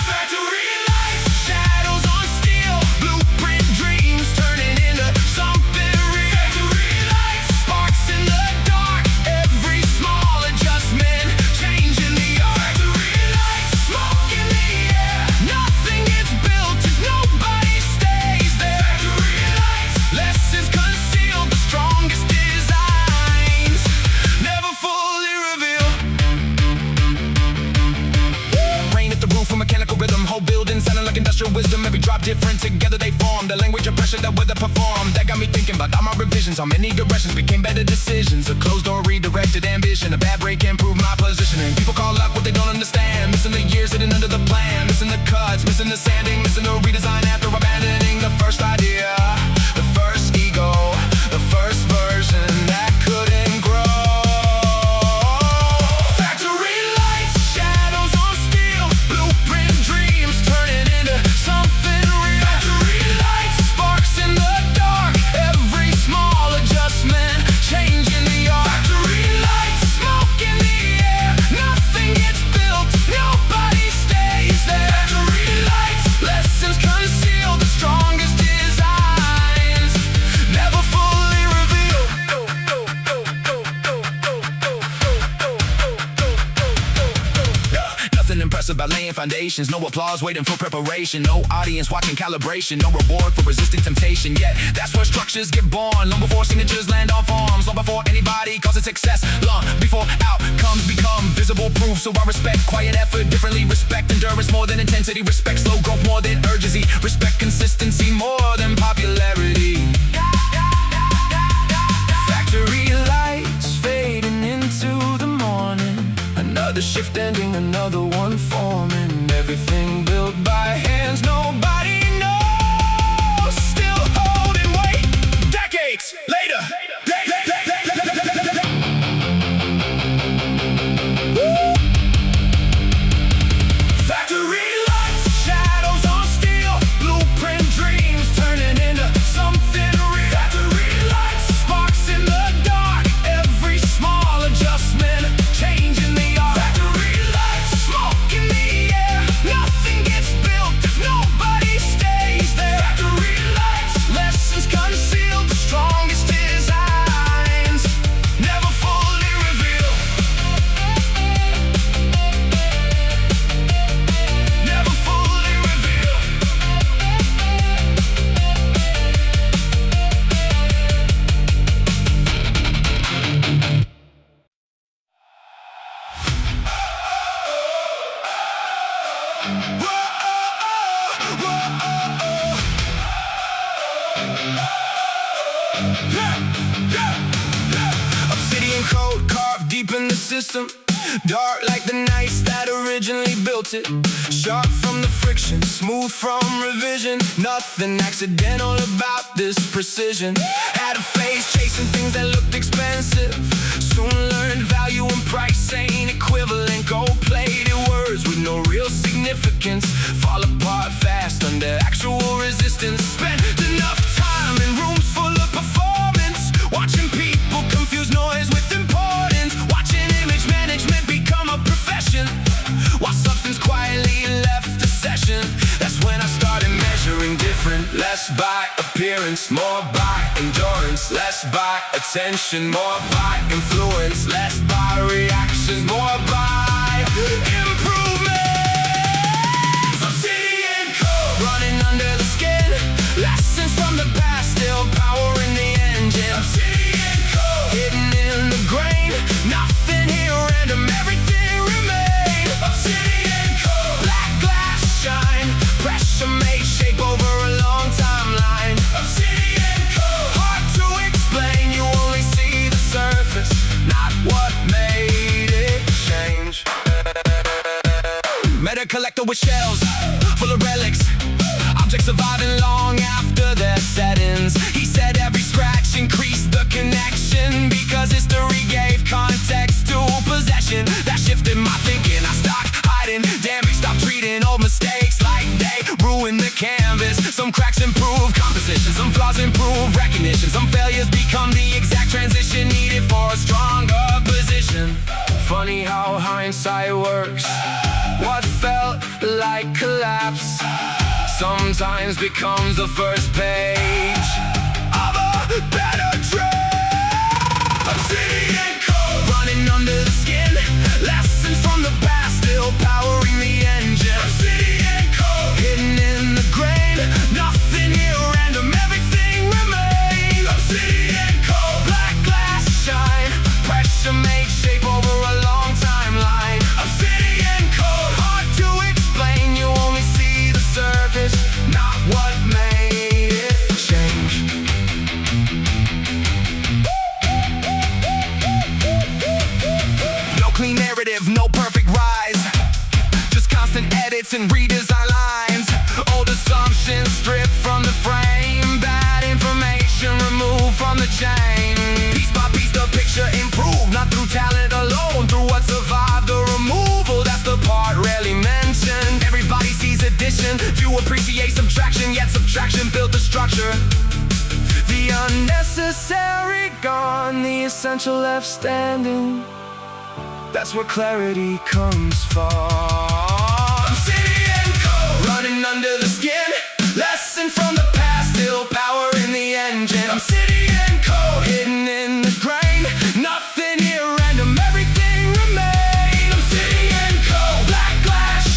Factory lights, shadows on steel, blueprint dreams turning into something real. Factory lights, sparks in the dark, every small adjustment changing the art. Factory lights, smoke in the air, nothing gets built if nobody stays there. Factory lights, lessons concealed, the strongest designs never fully revealed. Rain at the roof, a mechanical rhythm, whole building sounding like industrial wisdom. Every drop different, together they form the language of pressure that weather perform. That got me thinking about all my revisions, how many directions became better decisions. A closed door redirected ambition, a bad break improved my positioning. People call luck what they don't understand, missing the years hidden under the plan, missing the cuts, missing the sanding, missing the redesign after abandoning the first idea, the first ego, the first version that couldn't grow. Factory lights, shadows on steel, blueprint dreams turning into something real. Factory lights, sparks in the dark, every small adjustment changing the art. Factory impressive by laying foundations. No applause waiting for preparation. No audience watching calibration. No reward for resisting temptation. Yet that's where structures get born. Long before signatures land on forms. Long before anybody calls it success. Long before outcomes become visible proof. So I respect quiet effort differently. Respect endurance more than intensity. Respect slow growth more than urgency. Respect consistency more than popularity. Factory lights fading into the morning. Another shift ending, another one forming. Everything built by hands nobody knows. Still holding weight decades later. Factory lights, shadows on steel. Blueprint dreams turning into something real. Factory lights, sparks in the dark. Every small adjustment changing the art. Factory lights, smoke in the air. Nothing gets built if nobody stays there. Factory lights, lessons concealed. The strongest designs never fully revealed. Never fully revealed. Obsidian code carved deep in the system. Dark like the nights that originally built it. Sharp from the friction, smooth from revision. Nothing accidental about this precision. Had a phase chasing things that looked expensive. Soon learned value and price ain't equivalent. Gold-plated words with no real significance fall apart fast under actual resistance. Spent enough time in rooms full of performance, watching people confuse noise with importance. Watching image management become a profession, while substance quietly left the session. That's when I started measuring different. Less by appearance, more by endurance. Less by attention, more by influence. Less by reactions, more by improvement. Obsidian code running under the skin. Lessons from the past still powering the engine. Obsidian code hidden in the grain. Nothing here random, everything remains. Obsidian code, black glass shine. Pressure made shape over a long timeline. Obsidian code, hard to explain. You only see the surface, not what made it change. Met a collector with shells full of relics, objects surviving long after their settings. He said every scratch increased the connection, because history gave context to possession. That shifted my thinking. I stopped hiding damage, stopped treating old mistakes like they ruined the canvas. Some cracks improve composition, some flaws improve recognition. Some failures become the exact transition needed for a stronger position. Funny how hindsight works. What felt like collapse sometimes becomes the first page of a better draft. Obsidian code running under the skin. Lessons from the past still powering the engine. Obsidian code hidden in the grain. Nothing here random, everything remains. Obsidian code, black glass shine. Pressure makes shape over a long timeline. Obsidian code, hard to explain. You only see the surface, not what made it change. No clean narrative, no perfect rise. Just constant edits and redesign lines. Old assumptions stripped from the frame. Bad information removed from the chain. Piece by piece the picture improved, not through talent alone, through what survived the removal. That's the part rarely mentioned. Everybody sees addition, few appreciate subtraction, yet subtraction built the structure. The unnecessary gone, the essential left standing. That's where clarity comes from. Obsidian code running under the skin. Lesson from the past still powering the engine. Obsidian code hidden in the grain. Nothing here random, everything remains. Obsidian code, black glass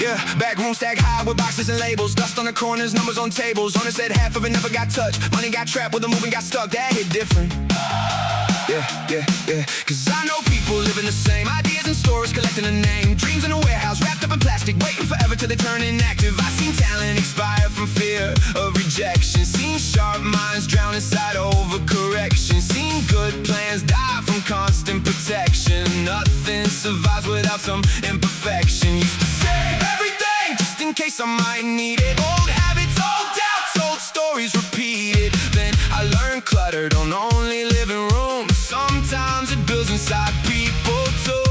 Yeah, back room stack high with boxes and labels. Dust on the corners, numbers on tables. Owner said half of it never got touched. Money got trapped with the moving got stuck. That hit different. Yeah. Cause I know people living the same. Ideas in stores, collecting a name. Dreams in a warehouse, wrapped up in plastic, waiting forever till they turn inactive. I seen talent expire from fear of rejection. Seen sharp minds drown inside overcorrection. Seen good plans die from constant protection. Nothing survives without some imperfection. Used to save everything just in case I might need it. Old habits, old doubts, old stories repeated. Then I learned clutter don't only live in rooms. Sometimes it builds inside people too.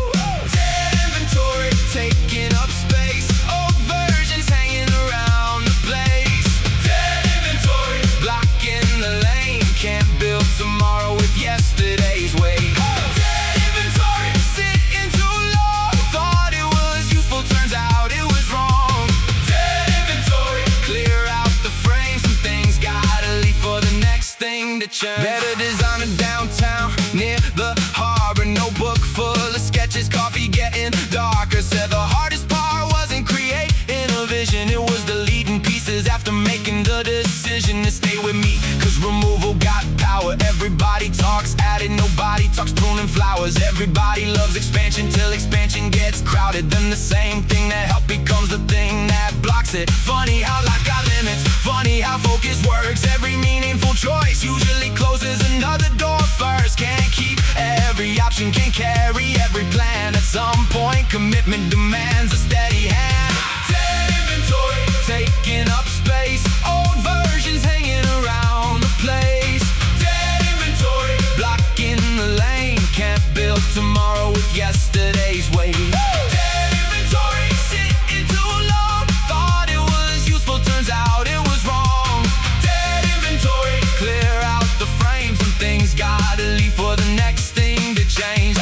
Dead inventory, taking up space. Old versions hanging around the place. Dead inventory, blocking the lane. Can't build tomorrow with yesterday's weight. Dead inventory, sitting too long. Thought it was useful, turns out it was wrong. Dead inventory, clear out the frame. Some things gotta leave for the next thing to change. Better design it downtown near the harbor. Notebook full of sketches, coffee getting darker. Said the hardest part wasn't creating a vision, it was deleting pieces after making the decision to stay with me. Cause removal got power. Everybody talks at it, nobody talks pruning flowers. Everybody loves expansion till expansion gets crowded. Then the same thing that helped becomes the thing that blocks it. Funny how life got limits, funny how focus works. Every meaningful choice usually closes another door first. Can't keep every option, can't carry every plan. At some point commitment demands a steady hand. Dead inventory, taking up space. Old versions hanging around the place. Dead inventory, blocking the lane. Can't build tomorrow with yesterday's weight. Dead inventory, sitting too long. Thought it was useful, turns out it was wrong. Dead inventory, clear out the frame. Some things gotta leave for the next thing to change.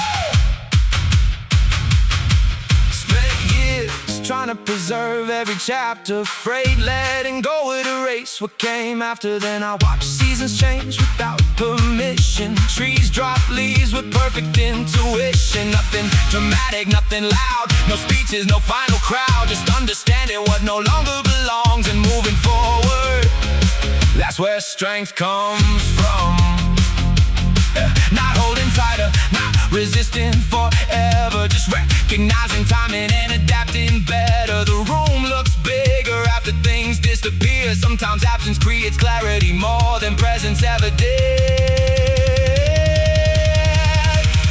Spent years trying to preserve every chapter, afraid letting go would erase what came after. Then I watched seasons change without permission. Trees drop leaves with perfect intuition. Nothing dramatic, nothing loud, no speeches, no final crowd. Just understanding what no longer belongs and moving forward. That's where strength comes from. Not holding tighter, not resisting forever. Just recognizing timing and adapting better. The room looks bigger after things disappear. Sometimes absence creates clarity more than presence ever did.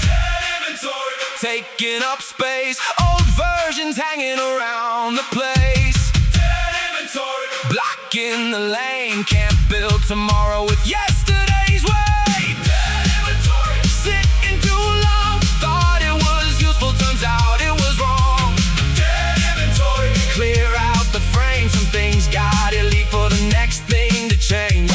Dead inventory, taking up space. Old versions hanging around the place. Dead inventory, blocking the lane. Can't build tomorrow with yesterday's weight. Sitting too long, thought it was useful, turns out it was wrong. Dead inventory, clear out the frame. Some things gotta leave for the next thing to change.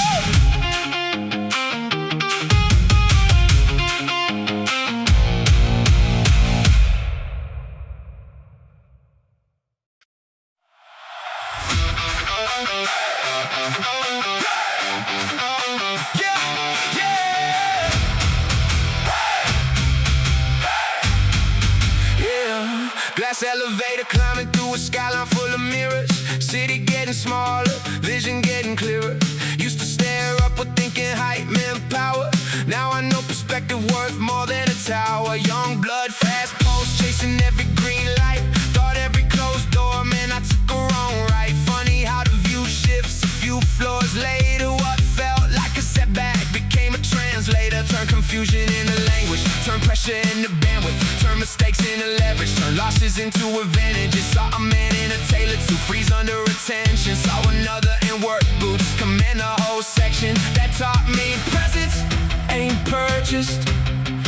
Glass elevator climbing through a skyline full of mirrors. City getting smaller, vision getting clearer. Used to stare up with thinking height meant power. Now I know perspective worth more than a tower. Young blood, fast pulse, chasing every green light. Thought every closed door, man, I took a wrong right. Funny how the view shifts a few floors later. What felt like a setback became a translator. Turned confusion into language, turned pressure into bandwidth, turn mistakes into leverage, turn losses into advantages. Saw a man in a tailor suit freeze under attention. Saw another in work boots command the whole section. That taught me presence ain't purchased,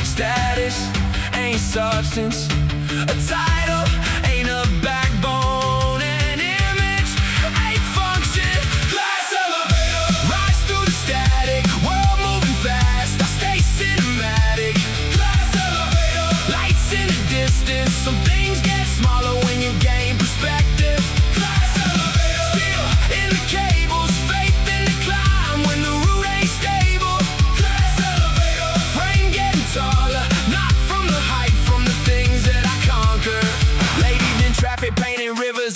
status ain't substance, a title ain't a backbone, an image ain't function. Glass elevator, rise through the static, world moving fast, I stay cinematic. Glass elevator, lights in the distance. Some things get smaller when you gain perspective. Glass elevator, steel in the cables, faith in the climb when the route ain't stable. Glass elevator, frame getting taller, not from the height, from the things that I conquer. Late evening traffic painting rivers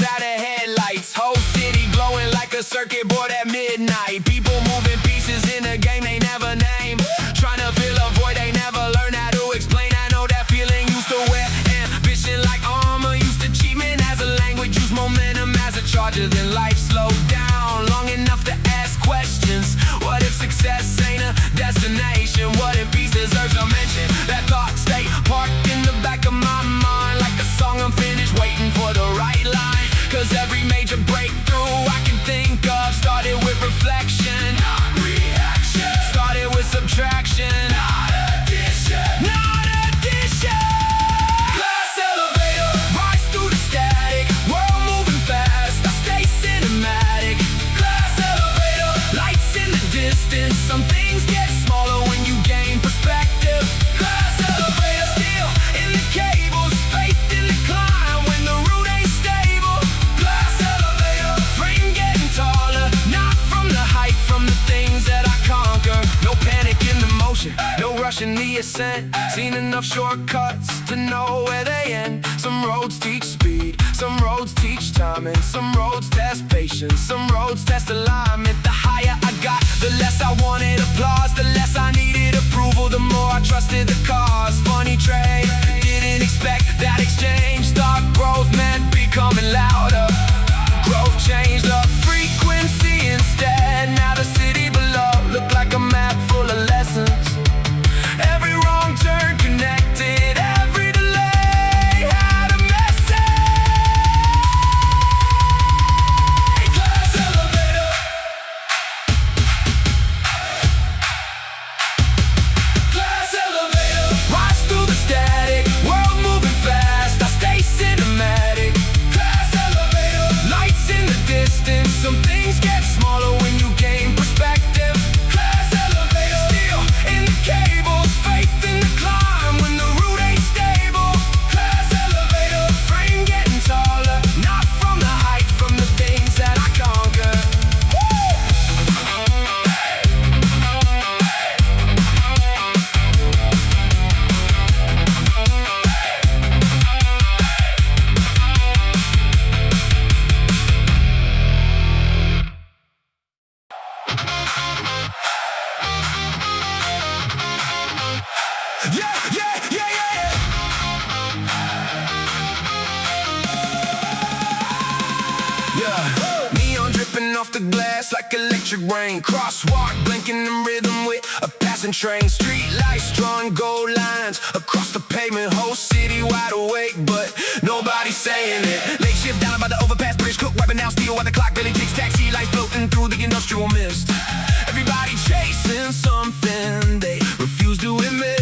things get smaller when you gain perspective. Glass elevator, steel in the cables, faith in the climb when the route ain't stable. Glass elevator, frame getting taller, not from the height, from the things that I conquer. No panic in the motion, no rush in the ascent. Seen enough shortcuts to know where they end. Some roads teach speed, some roads teach timing, some roads test patience, some roads test alignment. The higher I got, the less I wanted applause, the less I needed approval, the more I trusted the cause. Funny trade, didn't expect that exchange. Thought growth meant becoming louder. Growth changed the frequency instead. Now the city below looked like a map full of lessons. Every wrong turn connected, every delay had a message. Glass elevator, glass elevator, rise through the static, world moving fast, I stay cinematic. Glass elevator, lights in the distance, some things get smaller when you gain perspective. Glass elevator, steel in the cables, faith in the climb when the route ain't stable. Glass elevator, frame getting taller, not from the height, from the things that I conquer. Yeah, yeah, yeah, yeah, yeah. Yeah. Neon dripping off the glass like electric rain. Crosswalk blinking in rhythm with a passing train. Street lights drawing gold lines across the pavement. Whole city wide awake, but nobody's saying it. Late shift down by the overpass bridge. Cook wiping down steel while the clock barely ticks. Taxi lights floating through the industrial mist. Everybody chasing something they refuse to admit.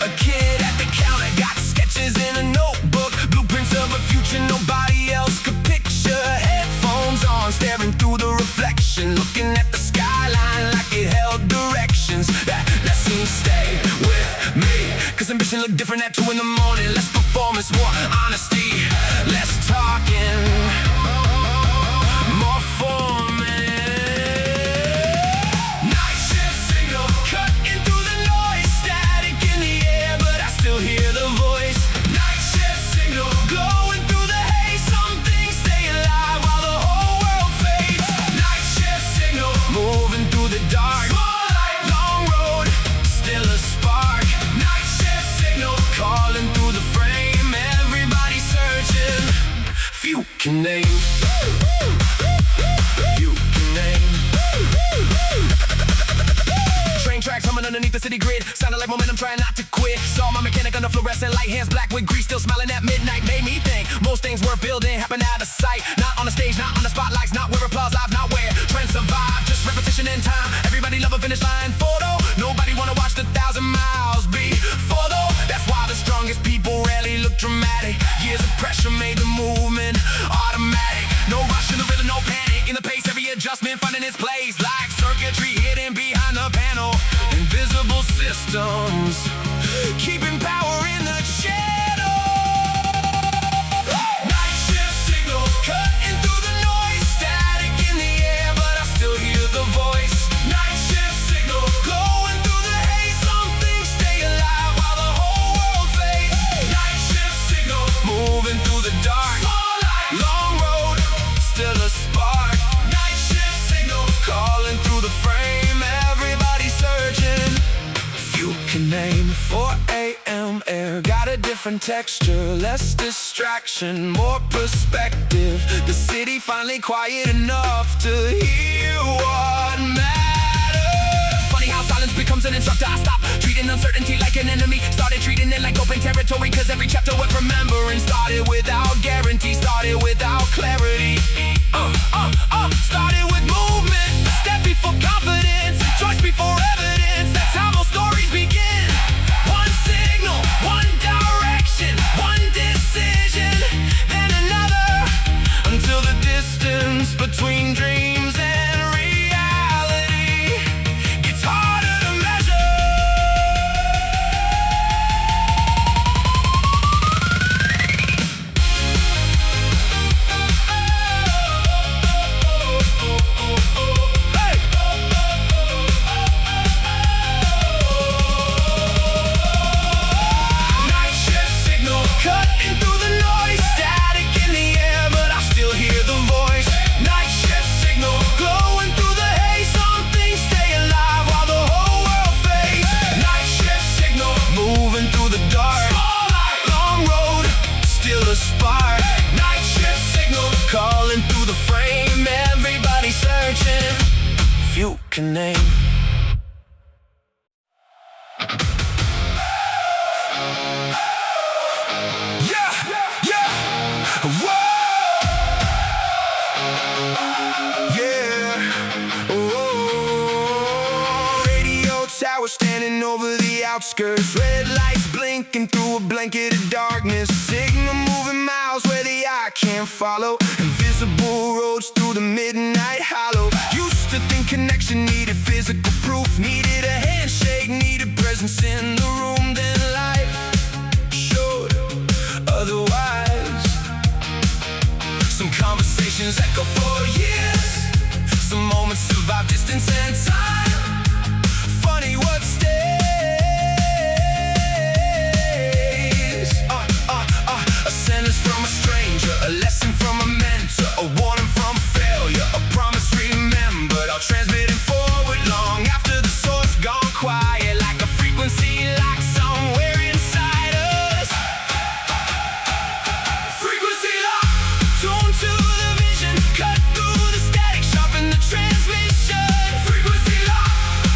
A kid at the counter got sketches in a notebook, blueprints of a future nobody else could picture. Headphones on, staring through the reflection, looking at the skyline like it held directions. That lesson stay with me, cause ambition look different at 2 in the morning. Less performance, more honesty, less talking, more forming. Night shift signal cutting through the noise, static in the air, but I still hear the voice. Night shift signal glowing through the haze, some things stay alive while the whole world fades. Night shift signal moving through the dark, small light, long road, still a spark. Night shift signal calling through the frame, everybody searching. Few can name, few can name. Train tracks humming underneath the city grid, sounded like momentum trying not to quit. Saw my mechanic under fluorescent light, hands black with grease, still smiling at midnight. Made me think most things worth building happen out of sight. Not on the stage, not on the spotlights, not where applause live, not where trends survive. Just repetition in time, everybody love a finish line photo. Nobody wanna watch the 1,000 miles before though. That's why the strongest people rarely look dramatic. Years of pressure made the movement automatic. No rush in the rhythm, no panic in the pace, every adjustment finding its place. Like circuitry hidden behind the panel, invisible systems keeping power in the shadow. Night shift signal cutting through the noise, static in the air, but I still hear the voice. Night shift signal glowing through the haze, some things stay alive while the whole world fades. Night shift signal moving through the dark, small light, long road, still a spark. Night shift signal calling through the frame, everybody searching. Few can name 4 a.m. air, got a different texture, less distraction, more perspective. The city finally quiet enough to hear what matters. Funny how silence becomes an instructor. I stop treating uncertainty like an enemy, started treating it like open territory, cause every chapter worth remembering. Started without guarantee, started without clarity. Started with movement, a step before confidence, choice before evidence. That's how most stories begin. One signal, one direction, one decision, then another, until the distance between dreams and reality Whoa! Yeah. Whoa. Radio tower standing over the outskirts. Red lights blinking through a blanket of darkness. Signal moving miles where the eye can't follow. Invisible roads through the midnight hollow. Used to think connection needed physical proof. Needed a handshake, needed presence in the room. Then life showed otherwise. Some conversations echo for years. Some moments survive distance and time. Funny what stays. A sentence from a stranger, a lesson from a mentor, a warning from failure, a promise remembered. I'll transmit it forward long after the source gone quiet, like a frequency locked somewhere inside us. Frequency lock, tuned to the vision, cut through the static, sharpen the transmission. Frequency lock,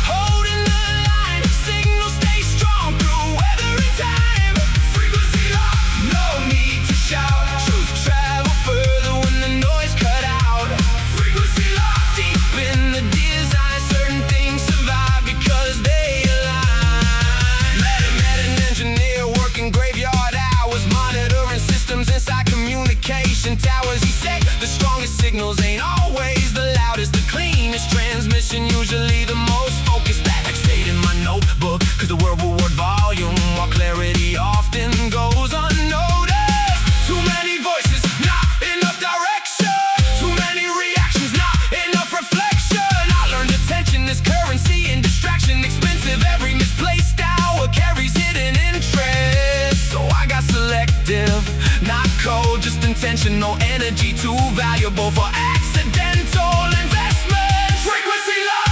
holding the line, signal stay strong through weather and time. Frequency lock, no need to shout, truth travel further when the noise cut out. Frequency lock, deep in the design, certain things survive because they align. Met an engineer working graveyard hours, monitoring systems inside communication towers. He said the strongest signals ain't always the loudest, the cleanest transmission usually the most focused. That stayed in my notebook, cause the world will word volume, while clarity often goes unnoticed. Too many voices, not enough direction. Too many reactions, not enough reflection. I learned attention is currency and distraction expensive. Every misplaced hour carries hidden interest. So I got selective, not cold, just intentional energy. Too valuable for accidental investment. Frequency lock,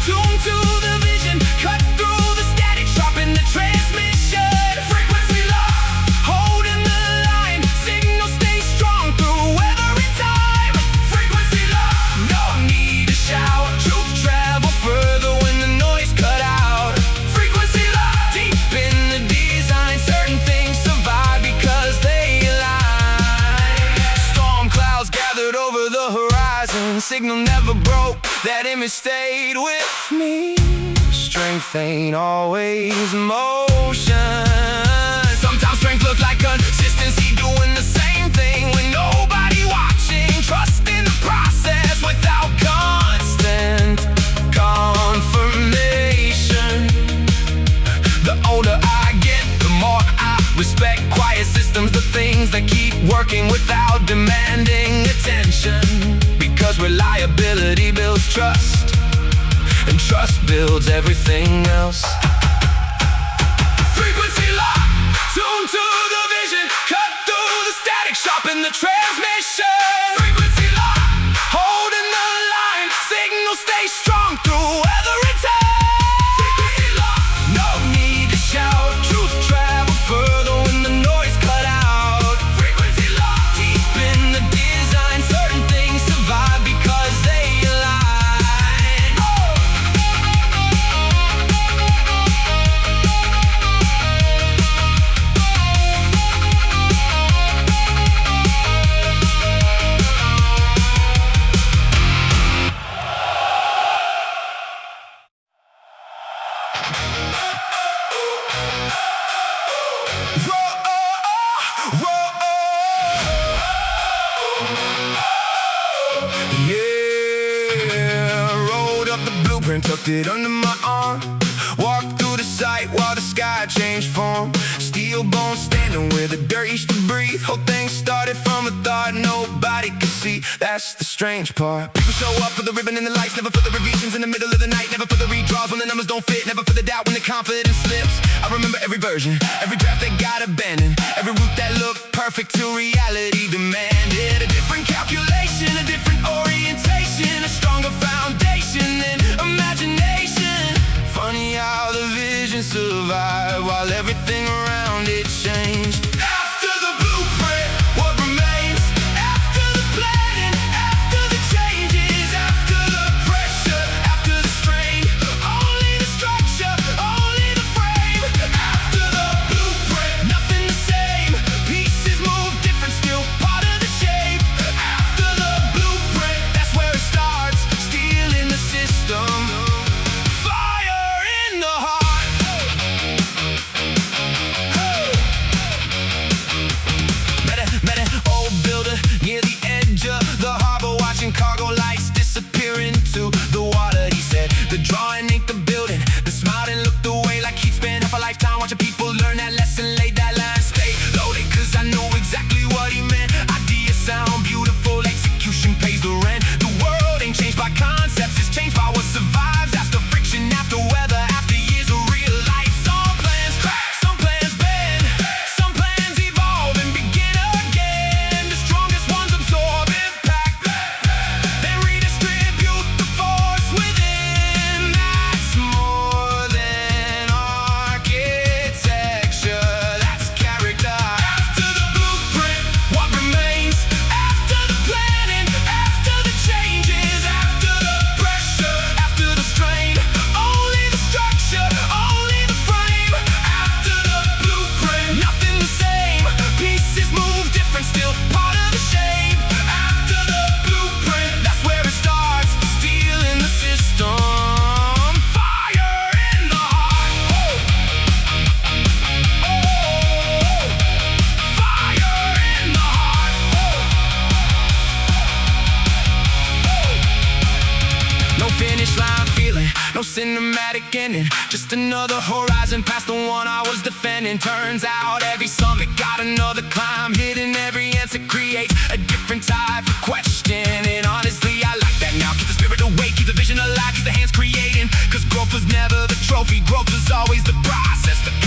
tuned to the vision, cut through the static, sharpen the transmission. Frequency lock, holding the line, signal stay strong through weather and time. Frequency lock, no need to shout, truth travel further when the noise cut out. Frequency lock, deep in the design, certain things survive because they align. Storm clouds gathered over the horizon, signal never broke, that image stayed with me. Strength ain't always motion. Sometimes strength looks like consistency, doing the same thing when nobody watching. Trust in the process without constant confirmation. The older I get, the more I respect quiet systems, the things that keep working without demanding attention. Because reliability builds trust, and trust builds everything else. Frequency lock, tuned to the vision, cut through the static, sharpen the transmission. Frequency lock, holding the line, signal stay strong through weather and time. Frequency lock, no need to shout, truth travel further when the noise cut out. Frequency lock, deep in the design, certain things survive because they align. Yeah, rolled up the blueprint, tucked it under my arm. Walked through the site while the sky changed form. Steel bones standing where the dirt used to breathe. Whole thing started from a thought nobody could see. That's the strange part. People show up for the ribbon and the lights, never for the revisions in the middle of the night, never for the redraws when the numbers don't fit, never for the doubt when the confidence slips. I remember every version, every draft that got abandoned, every route that looked perfect till reality demanded a different calculation, a different orientation, a stronger foundation than imagination. Funny how the vision survived while everything around it changed. After the blueprint, what remains? After the planning, after the changes, after the pressure, after the strain, only the structure, only the frame. After the blueprint, nothing the same. Pieces move different, still part of the cinematic ending, just another horizon past the one I was defending. Turns out every summit got another climb, hidden every answer creates a different type of question. And honestly, I like that now. Keep the spirit awake, keep the vision alive, keep the hands creating. Cause growth was never the trophy, growth was always the process. The